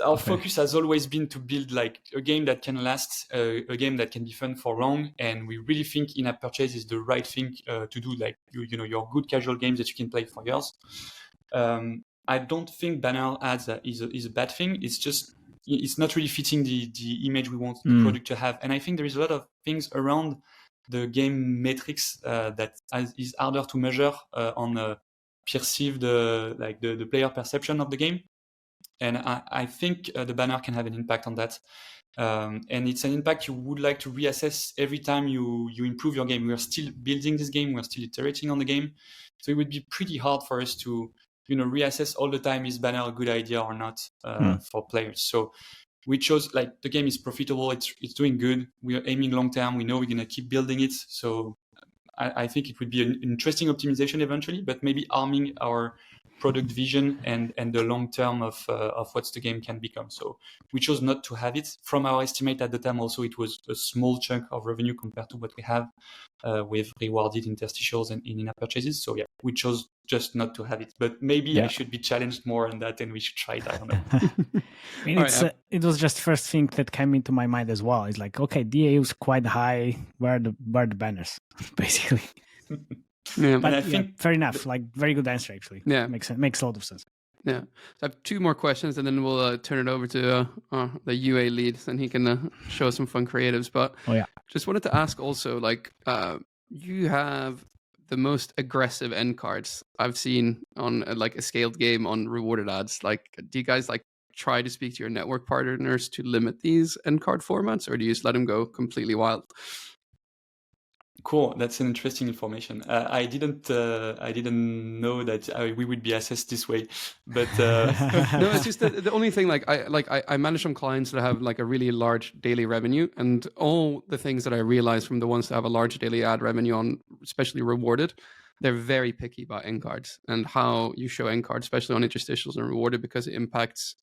our focus has always been to build a game that can last, a game that can be fun for long. And we really think in-app purchase is the right thing to do. Your good casual games that you can play for years. I don't think banner ads is a bad thing. It's just, it's not really fitting the image we want the product to have. And I think there is a lot of things around the game metrics that is harder to measure on perceived the player perception of the game. And I think the banner can have an impact on that. And it's an impact you would like to reassess every time you improve your game. We are still building this game. We're still iterating on the game. So it would be pretty hard for us to, reassess all the time, is banner a good idea or not for players. So we chose, the game is profitable. It's doing good. We are aiming long term. We know we're going to keep building it. So I think it would be an interesting optimization eventually, but maybe arming our product vision and the long term of what the game can become. So we chose not to have it. From our estimate at the time, also it was a small chunk of revenue compared to what we have with rewarded interstitials and in-app purchases. So yeah, we chose just not to have it. But maybe I should be challenged more on that, and we should try it. I don't know. I mean, it was just first thing that came into my mind as well. It's like, okay, DA was quite high. Where are the banners, basically? Yeah, but I think fair enough. Very good answer, actually. Yeah, makes a lot of sense. Yeah, so I have two more questions, and then we'll turn it over to the UA lead, and he can show some fun creatives. But just wanted to ask also, you have the most aggressive end cards I've seen on a scaled game on rewarded ads. Do you guys try to speak to your network partners to limit these end card formats, or do you just let them go completely wild? Cool, that's an interesting information. I didn't know that we would be assessed this way, but no, it's just the only thing. I manage some clients that have a really large daily revenue, and all the things that I realized from the ones that have a large daily ad revenue on, especially rewarded, they're very picky about end cards and how you show end cards, especially on interstitials and rewarded, because it impacts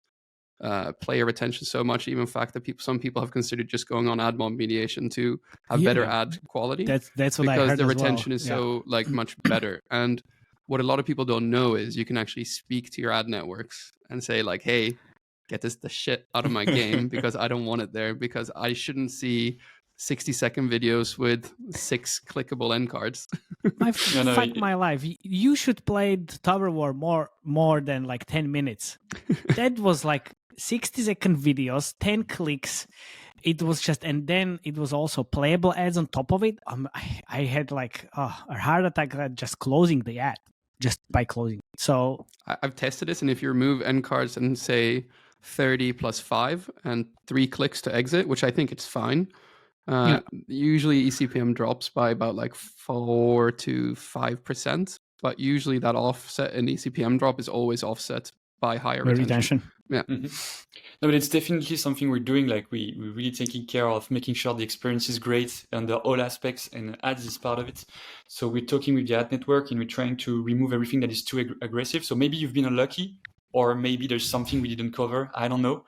player retention so much. Even the fact that some people have considered just going on ad mod mediation to have better ad quality. That's what I heard, because the retention is so much better. And what a lot of people don't know is you can actually speak to your ad networks and say hey, get the shit out of my game because I don't want it there, because I shouldn't see 60-second videos with 6 clickable end cards. Fuck my life. You should play the Tower War more than 10 minutes. That was 60-second videos, 10 clicks. It was just, and then it was also playable ads on top of it. I had a heart attack just closing the ad, just by closing it. So I've tested this, and if you remove end cards and say 30 plus 5 and 3 clicks to exit, which I think it's fine. Usually ECPM drops by about 4 to 5%, but usually that offset in ECPM drop is always offset by higher retention. Yeah. Mm-hmm. No, but it's definitely something we're doing. We're really taking care of making sure the experience is great under all aspects, and ads is part of it. So we're talking with the ad network, and we're trying to remove everything that is too aggressive. So maybe you've been unlucky, or maybe there's something we didn't cover. I don't know.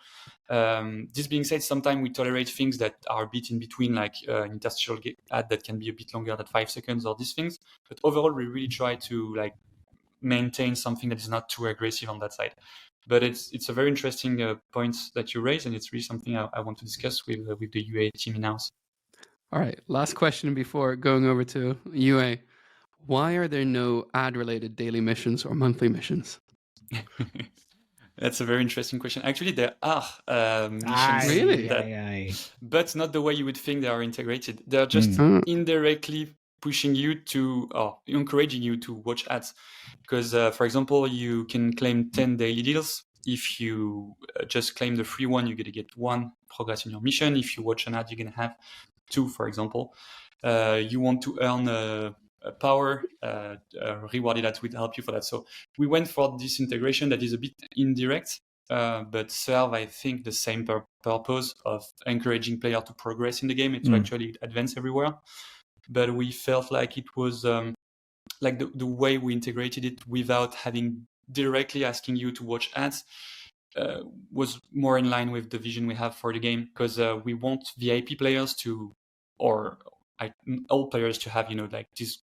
This being said, sometimes we tolerate things that are a bit in between, interstitial ad that can be a bit longer than 5 seconds or these things. But overall, we really try to maintain something that is not too aggressive on that side. But it's a very interesting point that you raise, and it's really something I want to discuss with the UA team in-house. All right, last question before going over to UA. Why are there no ad-related daily missions or monthly missions? That's a very interesting question. Actually, there are missions. Really? But not the way you would think they are integrated. They're just indirectly pushing you to, or encouraging you to watch ads. Because, for example, you can claim 10 daily deals. If you just claim the free one, you're going to get 1 progress in your mission. If you watch an ad, you're going to have 2, for example. You want to earn a power, rewarded ads would help you for that. So we went for this integration that is a bit indirect, but serve, I think, the same purpose of encouraging players to progress in the game and to actually advance everywhere. But we felt like it was the way we integrated it without having directly asking you to watch ads was more in line with the vision we have for the game, because we want VIP players to, or all players to have, this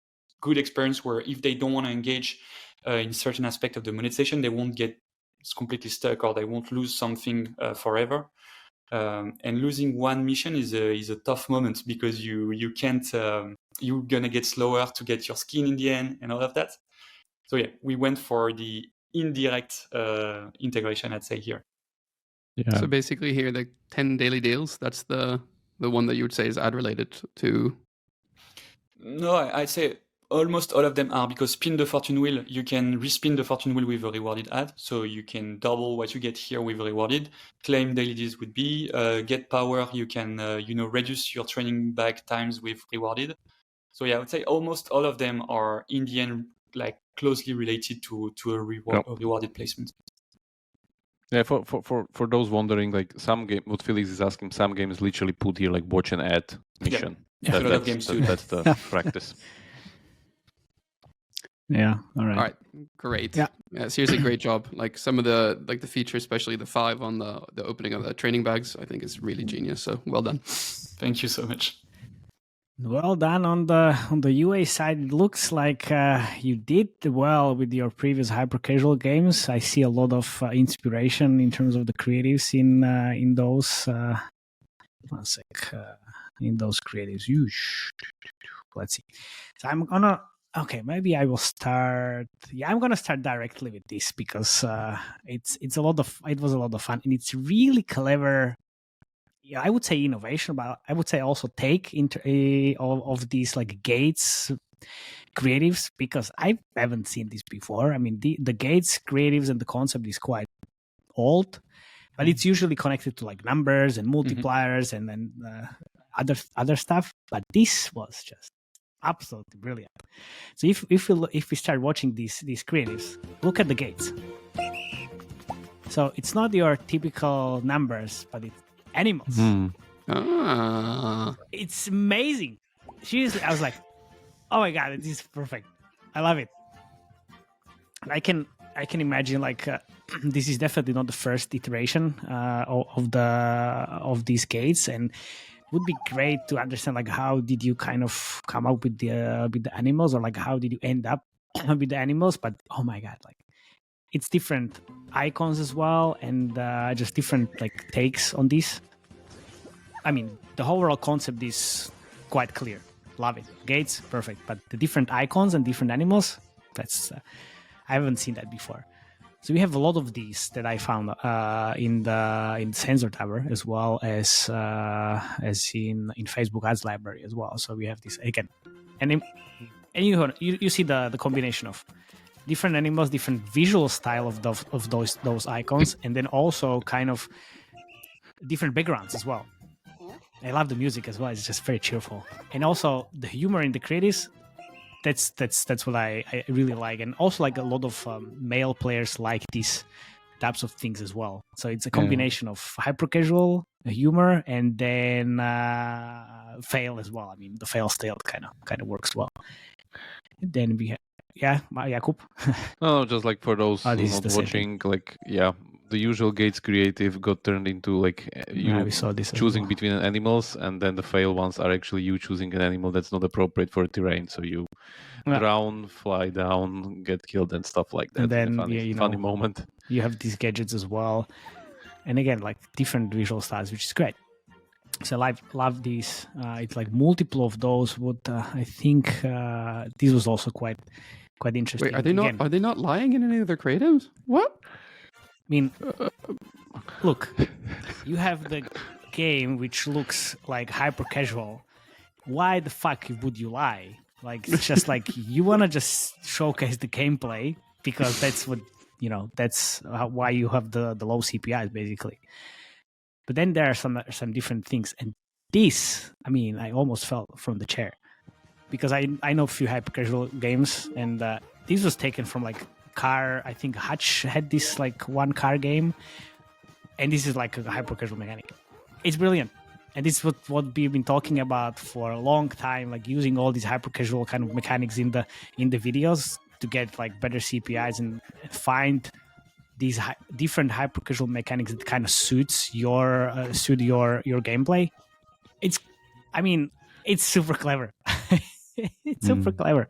good experience where if they don't want to engage in certain aspect of the monetization, they won't get completely stuck, or they won't lose something forever. And losing one mission is a tough moment, because you can't, you're gonna get slower to get your skin in the end and all of that. So yeah, we went for the indirect integration, I'd say here. Yeah. So basically here, the 10 daily deals, that's the one that you would say is ad related to. No, I'd say almost all of them are, because spin the fortune wheel, you can respin the fortune wheel with a rewarded ad. So you can double what you get here with rewarded. Claim daily deals would be, get power, you can reduce your training bag times with rewarded. So yeah, I would say almost all of them are in the end like closely related to a rewarded placement. Yeah, for those wondering, like some game, what Felix is asking, some games literally put here like watch an ad mission. Yeah. A lot of games do. That's the practice. Yeah. All right. Great. Yeah. Seriously, great job. Like some of the feature, especially the 5 on the opening of the training bags, I think is really genius. So well done. Thank you so much. Well done on the UA side. It looks like you did well with your previous hyper casual games. I see a lot of inspiration in terms of the creatives in those. One sec. In those creatives, let's see. So I'm gonna. Okay, maybe I will start. Yeah, I'm gonna start directly with this because it was a lot of fun and it's really clever. Yeah, I would say innovation, but I would say also take into of these like gates creatives, because I haven't seen this before. I mean, the gates creatives and the concept is quite old, but it's usually connected to like numbers and multipliers and then other stuff. But this was just absolutely brilliant. So if we start watching these creatives, look at the gates. So it's not your typical numbers, but it's animals. It's amazing. Seriously, I was like, oh my god, this is perfect. I love it. I can imagine like this is definitely not the first iteration of these gates, and it would be great to understand like how did you kind of come up with the animals, or like how did you end up with the animals. But oh my god, like it's different icons as well, and just different like takes on this. I mean, the overall concept is quite clear. Love it. Gates, perfect. But the different icons and different animals, that's I haven't seen that before. So we have a lot of these that I found in the Sensor Tower, as well as in Facebook Ads Library as well. So we have this again, and you see the combination of different animals, different visual style of those icons, and then also kind of different backgrounds as well. I love the music as well. It's just very cheerful, and also the humor in the creatives. That's what I really like, and also like a lot of male players like these types of things as well. So it's a combination of hyper casual humor and then fail as well. I mean, the fail style kind of works well. And then we have Jakub. No, just like for those not watching, like the usual gates creative got turned into like you choosing between animals, and then the fail ones are actually you choosing an animal that's not appropriate for terrain. So you drown, fly down, get killed, and stuff like that. And then funny moment. You have these gadgets as well, and again like different visual styles, which is great. So I love these. It's like multiple of those. What I think this was also quite interesting. Wait, are they not lying in any of their creatives? What? I mean, look, you have the game which looks like hyper casual. Why the fuck would you lie? Like, it's just like you want to just showcase the gameplay because that's what, that's why you have the low CPIs basically. But then there are some different things. And this, I mean, I almost fell from the chair because I know a few hyper casual games, and this was taken from like car. I think Hutch had this like one car game, and this is like a hyper casual mechanic. It's brilliant, and this is what we've been talking about for a long time, like using all these hyper casual kind of mechanics in the videos to get like better CPIs and find these different hyper casual mechanics that kind of suits your gameplay. It's super clever. It's super clever.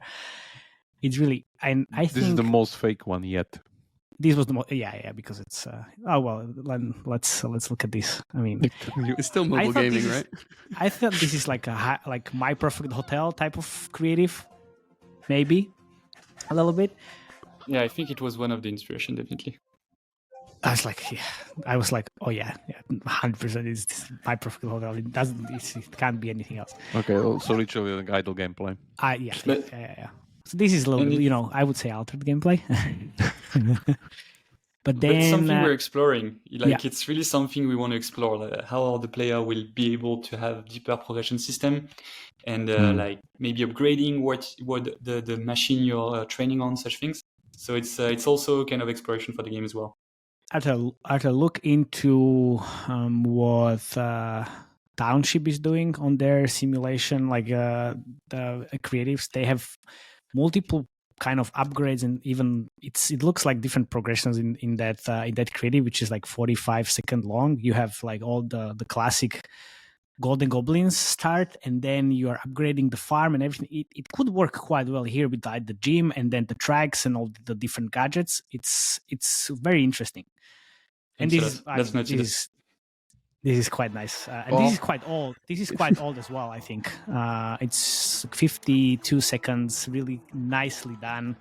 It's really, and I think this is the most fake one yet. This was the most, because it's. Let's look at this. I mean, it's still mobile gaming, right? I thought this is like like My Perfect Hotel type of creative, maybe a little bit. Yeah, I think it was one of the inspiration, definitely. I was like, oh yeah, 100% is My Perfect Hotel. It can't be anything else. Okay, so literally like idle gameplay. Yeah. So this is a little bit, I would say altered gameplay. But then it's something we're exploring. It's really something we want to explore. Like, how the player will be able to have deeper progression system, and like maybe upgrading what the machine you're training on, such things. So it's also kind of exploration for the game as well. At a look into what Township is doing on their simulation, like the creatives, they have multiple kind of upgrades, and even it looks like different progressions in that creative, which is like 45-second long. You have like all the classic golden goblins start, and then you are upgrading the farm and everything. It could work quite well here with the gym and then the tracks and all the different gadgets. It's very interesting. And this is quite nice, and this is quite old. This is quite old as well. I think it's 52 seconds, really nicely done.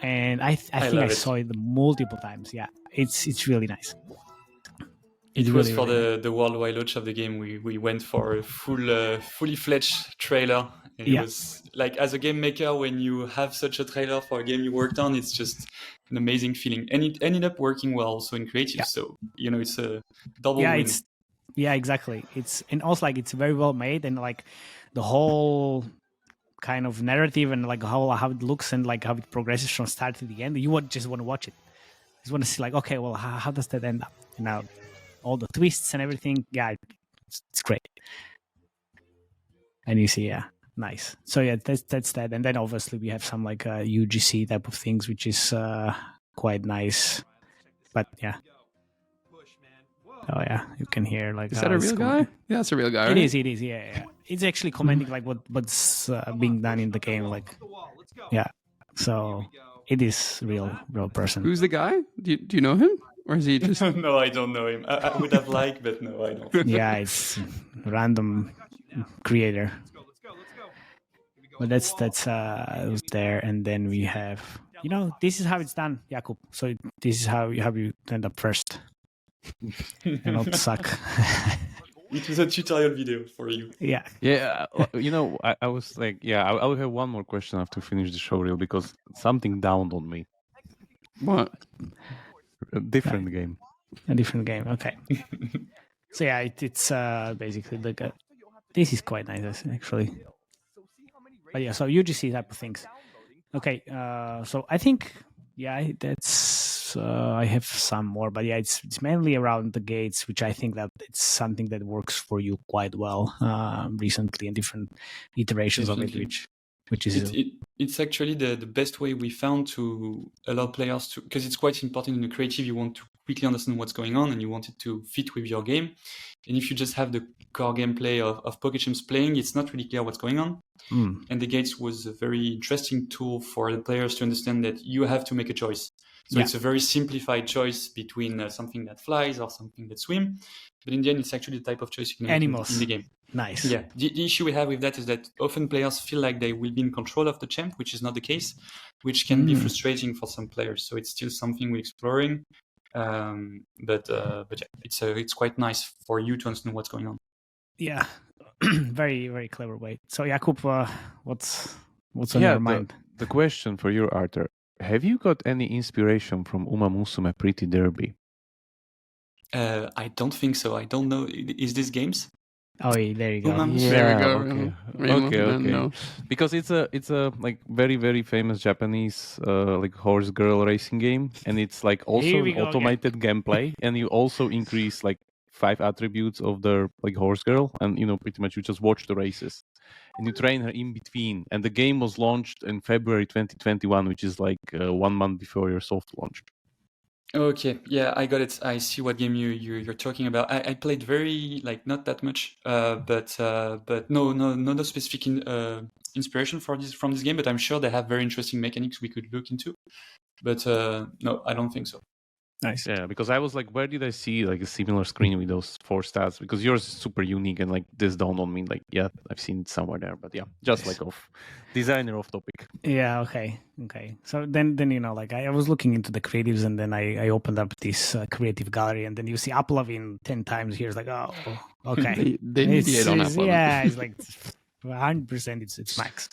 And I think I saw it multiple times. Yeah, it's really nice. It was for the worldwide launch of the game. We went for a fully fledged trailer. And it was like, as a game maker, when you have such a trailer for a game you worked on, it's just an amazing feeling. And it ended up working well also in creative. So, it's a double win. Exactly. And also like it's very well made, and like the whole kind of narrative and like how it looks and like how it progresses from start to the end. You just want to watch it. You just want to see like, okay, well, how does that end up? All the twists and everything. Yeah, it's great. And you see, nice. So that's that. And then obviously we have some like UGC type of things, which is quite nice. But yeah. Oh yeah, you can hear like. Is that a real guy? Yeah, it's a real guy. Right? It is. Yeah. It's actually commenting like what's being done in the game. Like, yeah. So it is real person. Who's the guy? Do you know him? Or is he just... No, I don't know him. I would have liked, but no, I don't. Yeah, it's random creator. But that's was there, and then we have, this is how it's done, Jakub. So this is how you end up first, and not suck. It was a tutorial video for you. Yeah. I was like, I will have one more question after finish the show reel, because something dawned on me. What? A different game. A different game. Okay. So yeah, it's basically like this is quite nice actually. But yeah, so UGC type of things. Okay. So I think that's I have some more, but yeah, it's mainly around the gates, which I think that it's something that works for you quite well recently in different iterations Definitely. of it, which is it's actually the best way we found to allow players to, because it's quite important in the creative. You want to quickly understand what's going on and you want it to fit with your game. And if you just have the core gameplay of Pocket Champs playing, it's not really clear what's going on. And the gates was a very interesting tool for the players to understand that you have to make a choice. So it's a very simplified choice between something that flies or something that swims. But in the end, it's actually the type of choice you can make in the game. Nice. Yeah. The issue we have with that is that often players feel like they will be in control of the champ, which is not the case, which can be frustrating for some players. So it's still something we're exploring. But yeah, it's quite nice for you to understand what's going on. Yeah. Very, very clever way. So Jakub, what's on your mind? The question for you, Arthur. Have you got any inspiration from Uma Musume Pretty Derby? I don't think so. I don't know. Is this games? Oh, there you go. There we go. Okay. No. Because it's a like very, very famous Japanese like horse girl racing game, and it's like also an automated gameplay, and you also increase like 5 attributes of the like horse girl, and pretty much you just watch the races and you train her in between. And the game was launched in February 2021, which is like 1 month before your soft launch. Okay, yeah, I got it. I see what game you're talking about. I played very not that much, but no specific inspiration from this game. But I'm sure they have very interesting mechanics we could look into. But no, I don't think so. Nice. Yeah, because I was like, where did I see like a similar screen with those 4 stats? Because yours is super unique, and like this dawned on me. Like, yeah, I've seen it somewhere there, but yeah, just like off topic. Yeah. Okay. So then like I was looking into the creatives, and then I opened up this creative gallery, and then you see Uplovin 10 times here. It's like, oh, okay. they mediate on that one. Yeah, it's like 100% it's max.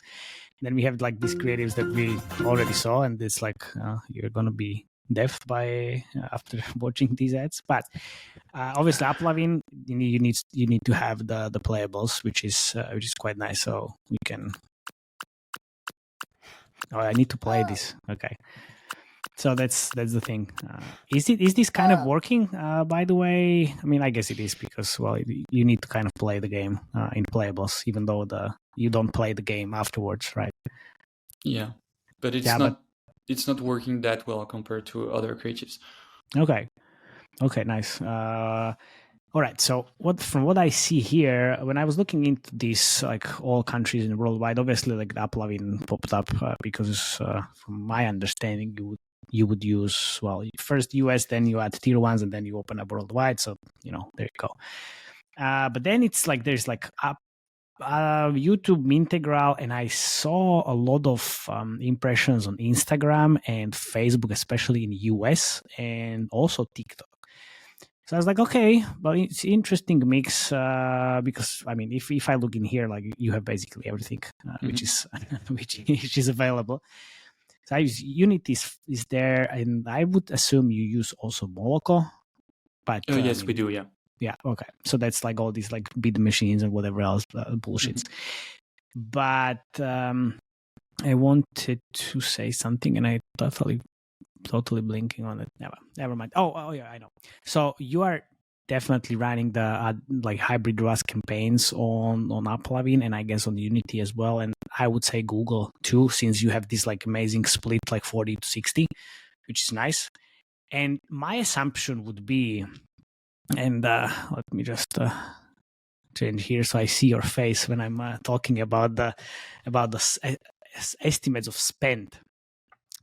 Then we have like these creatives that we already saw, and it's like you're gonna be deaf by after watching these ads. But obviously, uploving you need to have the playables, which is quite nice. So we can. Oh, I need to play this. Okay. So that's the thing. Is this kind of working? By the way, I mean, I guess it is because you need to kind of play the game in playables, even though you don't play the game afterwards, right? Yeah, but it's not working that well compared to other creatives. Okay, nice. All right. So from what I see here, when I was looking into this, like all countries in worldwide, obviously like the uploving popped up because from my understanding, you would use first US, then you add tier ones, and then you open up worldwide. So there you go. But then it's like there's like YouTube Mintegral, and I saw a lot of impressions on Instagram and Facebook, especially in US, and also TikTok. So I was like, okay, but it's an interesting mix because I mean, if I look in here, like you have basically everything which is available. So I use Unity is there, and I would assume you use also Moloko. But yes, we do, yeah. Yeah, okay. So that's like all these like bid machines and whatever else bullshits. But I wanted to say something, and I totally blinking on it. Never mind. Oh yeah, I know. So you are definitely running the like hybrid ROAS campaigns on uploving, and I guess on Unity as well, and I would say Google too, since you have this like amazing split, like 40-60, which is nice. And my assumption would be, and let me just change here so I see your face when I'm talking about the estimates of spend.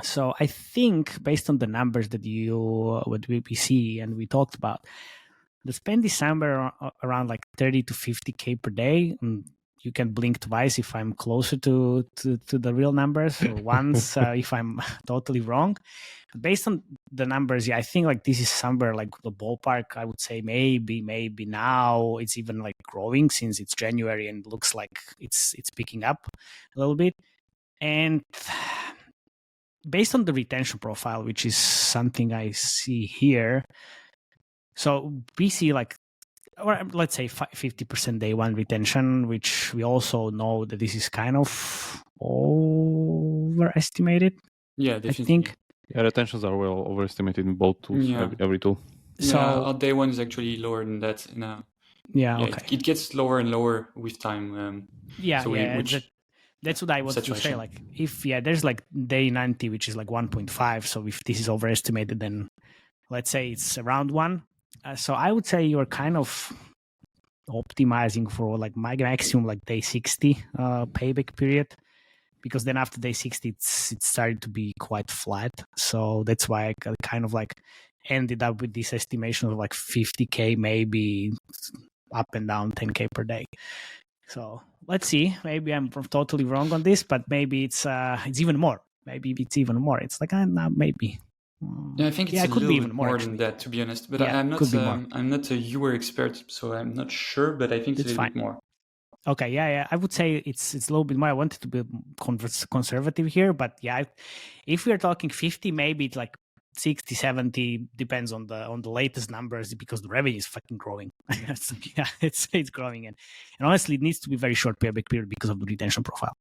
So I think based on the numbers that we see and we talked about, the spend is somewhere around like 30 to 50K per day. And you can blink twice if I'm closer to the real numbers, or once if I'm totally wrong. Based on the numbers, yeah, I think like this is somewhere like the ballpark. I would say maybe now it's even like growing since it's January and looks like it's picking up a little bit. And based on the retention profile, which is something I see here, so we see like, or let's say 50% day one retention, which we also know that this is kind of overestimated. Yeah, definitely. I think. Yeah, retentions are well overestimated in both tools, every tool. So our day one is actually lower than that. Okay. It gets lower and lower with time. That's what I wanted to say. Like if there's like day 90, which is like 1.5. So if this is overestimated, then let's say it's around 1. So I would say you're kind of optimizing for like my maximum like day 60 payback period, because then after day 60 it started to be quite flat. So that's why I kind of like ended up with this estimation of like 50K, maybe up and down 10K per day. So let's see. Maybe I'm totally wrong on this, but maybe it's even more. Maybe it's even more. It's like maybe. Yeah, I think it's a little bit more than that, to be honest. But I'm not a UR expert, so I'm not sure. But I think it's a little bit more. Okay, yeah. I would say it's a little bit more. I wanted to be conservative here, but yeah, if we're talking 50, maybe it's like 60, 70, depends on the latest numbers, because the revenue is fucking growing. It's growing, and honestly, it needs to be very short payback period because of the retention profile.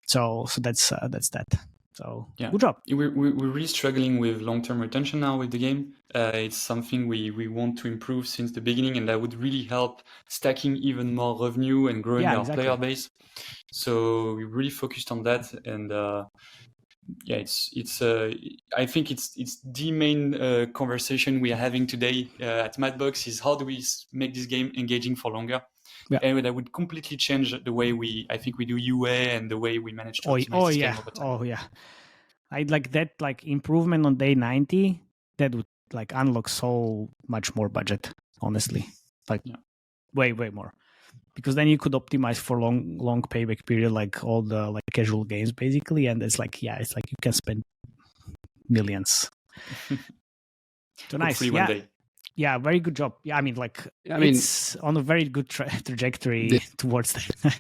So that's that. So yeah, good job. We're really struggling with long-term retention now with the game. It's something we want to improve since the beginning, and that would really help stacking even more revenue and growing our player base. So we really focused on that, and I think it's the main conversation we are having today at Madbox is how do we make this game engaging for longer. Yeah. And that would completely change the way we do UA and the way we manage to optimize this game over time. Oh yeah, I'd like that, like improvement on day 90. That would like unlock so much more budget. Honestly, way more, because then you could optimize for long payback period, like all the like casual games basically, and it's like you can spend millions. So nice, one day. Yeah, very good job. Yeah, I mean, it's on a very good trajectory towards that.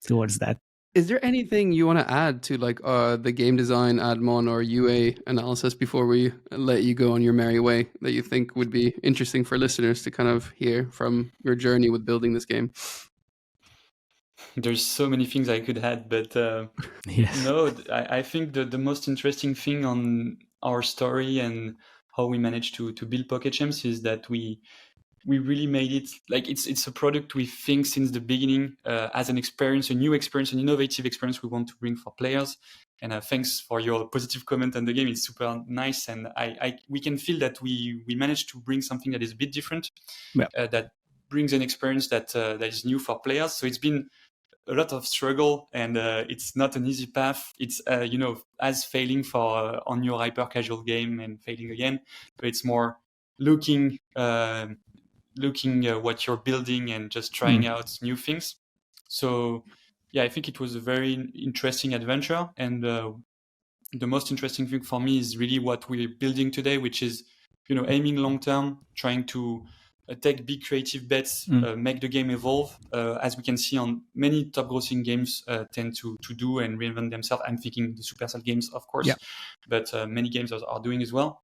towards that. Is there anything you want to add to like the game design, admon, or UA analysis before we let you go on your merry way that you think would be interesting for listeners to kind of hear from your journey with building this game? There's so many things I could add, but Yes. no, I think the most interesting thing on our story and how we managed to build Pocket Champs is that we really made it like it's a product we think since the beginning as an experience, a new experience, an innovative experience we want to bring for players. And thanks for your positive comment on the game. It's super nice, and we can feel that we managed to bring something that is a bit different, that brings an experience that is new for players. So it's been a lot of struggle, and it's not an easy path. It's as failing for on your hyper casual game and failing again, but it's more looking what you're building and just trying out new things. So yeah, I think it was a very interesting adventure, and the most interesting thing for me is really what we're building today, which is aiming long term, trying to take big creative bets, make the game evolve, as we can see on many top grossing games tend to do and reinvent themselves. I'm thinking the Supercell games, of course, but many games are doing as well.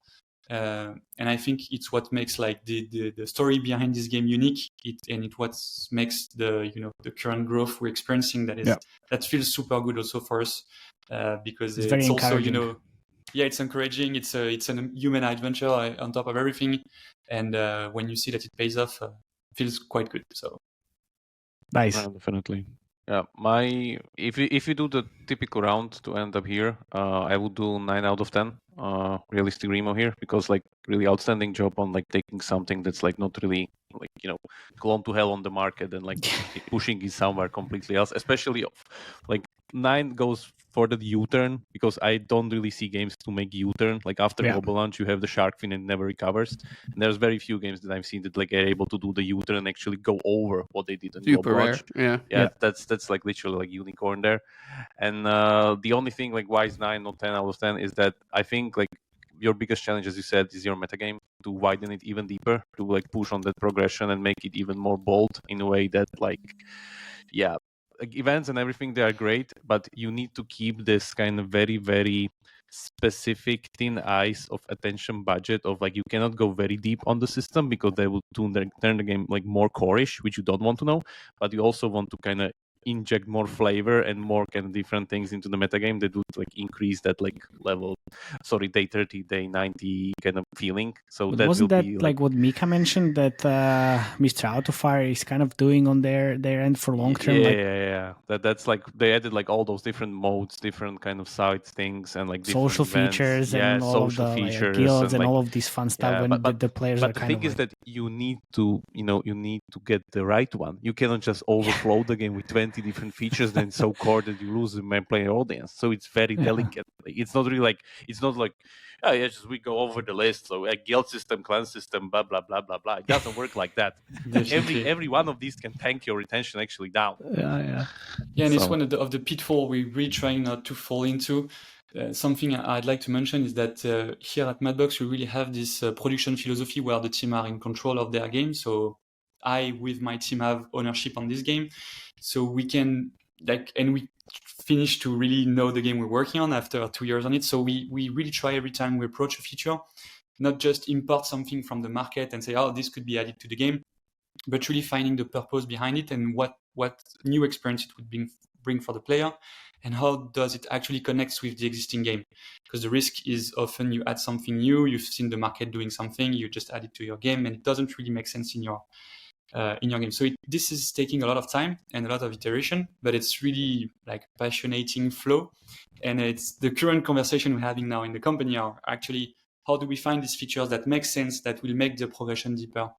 And I think it's what makes like the story behind this game unique. It what makes the current growth we're experiencing that feels super good also for us, because it's also it's encouraging. It's a human adventure on top of everything, and when you see that it pays off, it feels quite good. So nice. Definitely. Yeah, if you do the typical round to end up here, I would do 9 out of 10. Realistic Remo here, because like really outstanding job on like taking something that's like not really like gone to hell on the market and like pushing it somewhere completely else. Especially like 9 goes for the U-turn, because I don't really see games to make U-turn. Like after global launch, you have the shark fin and it never recovers. And there's very few games that I've seen that like are able to do the U-turn and actually go over what they did on global launch. Yeah, that's like literally like unicorn there. And the only thing like why is 9 not 10 out of 10 is that I think like your biggest challenge, as you said, is your metagame, to widen it even deeper, to like push on that progression and make it even more bold in a way that like events and everything, they are great, but you need to keep this kind of very, very specific thin ice of attention budget of like you cannot go very deep on the system because they will turn the game like more core-ish, which you don't want to know, but you also want to kind of inject more flavor and more kind of different things into the metagame that would like increase that like level, day 30, day 90 kind of feeling. So but that wasn't will that be like what Mika mentioned that Mr. Autofire is kind of doing on their end for long term? That's like they added like all those different modes, different kind of side things, and like different social events. features and all of the like, guilds and all of this fun stuff when the players are kind of. But the thing is that you need to get the right one. You cannot just overflow the game with 20 different features, then so core that you lose the main player audience. So it's very delicate. It's not really like just we go over the list. So a guild system, clan system, blah blah blah blah blah. It doesn't work like that. every one of these can tank your retention actually down. And it's one of the pitfall we're really trying not to fall into. Something I'd like to mention is that here at Madbox we really have this production philosophy where the team are in control of their game. So I, with my team, have ownership on this game. So we can and we finish to really know the game we're working on after 2 years on it. So we really try every time we approach a feature, not just import something from the market and say, oh, this could be added to the game, but really finding the purpose behind it and what new experience it would bring for the player, and how does it actually connect with the existing game. Because the risk is often you add something new, you've seen the market doing something, you just add it to your game, and it doesn't really make sense in your game. So this is taking a lot of time and a lot of iteration, but it's really like passionating flow. And it's the current conversation we're having now in the company are actually, how do we find these features that make sense, that will make the progression deeper?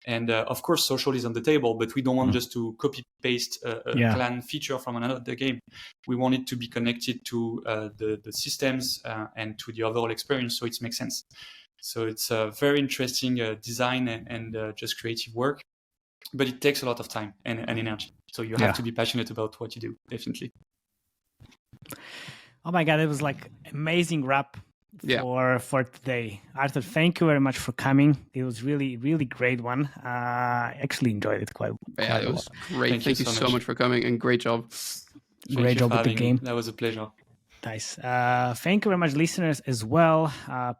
And of course, social is on the table, but we don't want just to copy paste a clan feature from another game. We want it to be connected to the systems and to the overall experience, so it makes sense. So it's a very interesting design and just creative work. But it takes a lot of time and energy. So you have to be passionate about what you do, definitely. Oh my God, it was like amazing wrap for today. Arthur, thank you very much for coming. It was really, really great one. I actually enjoyed it quite it was great. Thank you so much for coming, and great job. Great job with the game. That was a pleasure. Nice. Thank you very much, listeners, as well.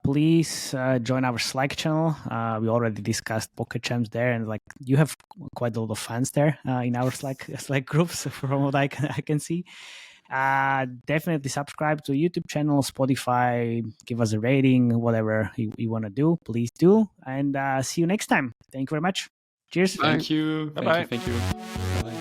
Please join our Slack channel. We already discussed Pocket Champs there, and like you have quite a lot of fans there in our Slack groups, from what I can see. Definitely subscribe to YouTube channel, Spotify. Give us a rating, whatever you want to do. Please do, and see you next time. Thank you very much. Cheers. Thank you. Bye-bye. Thank you. Bye.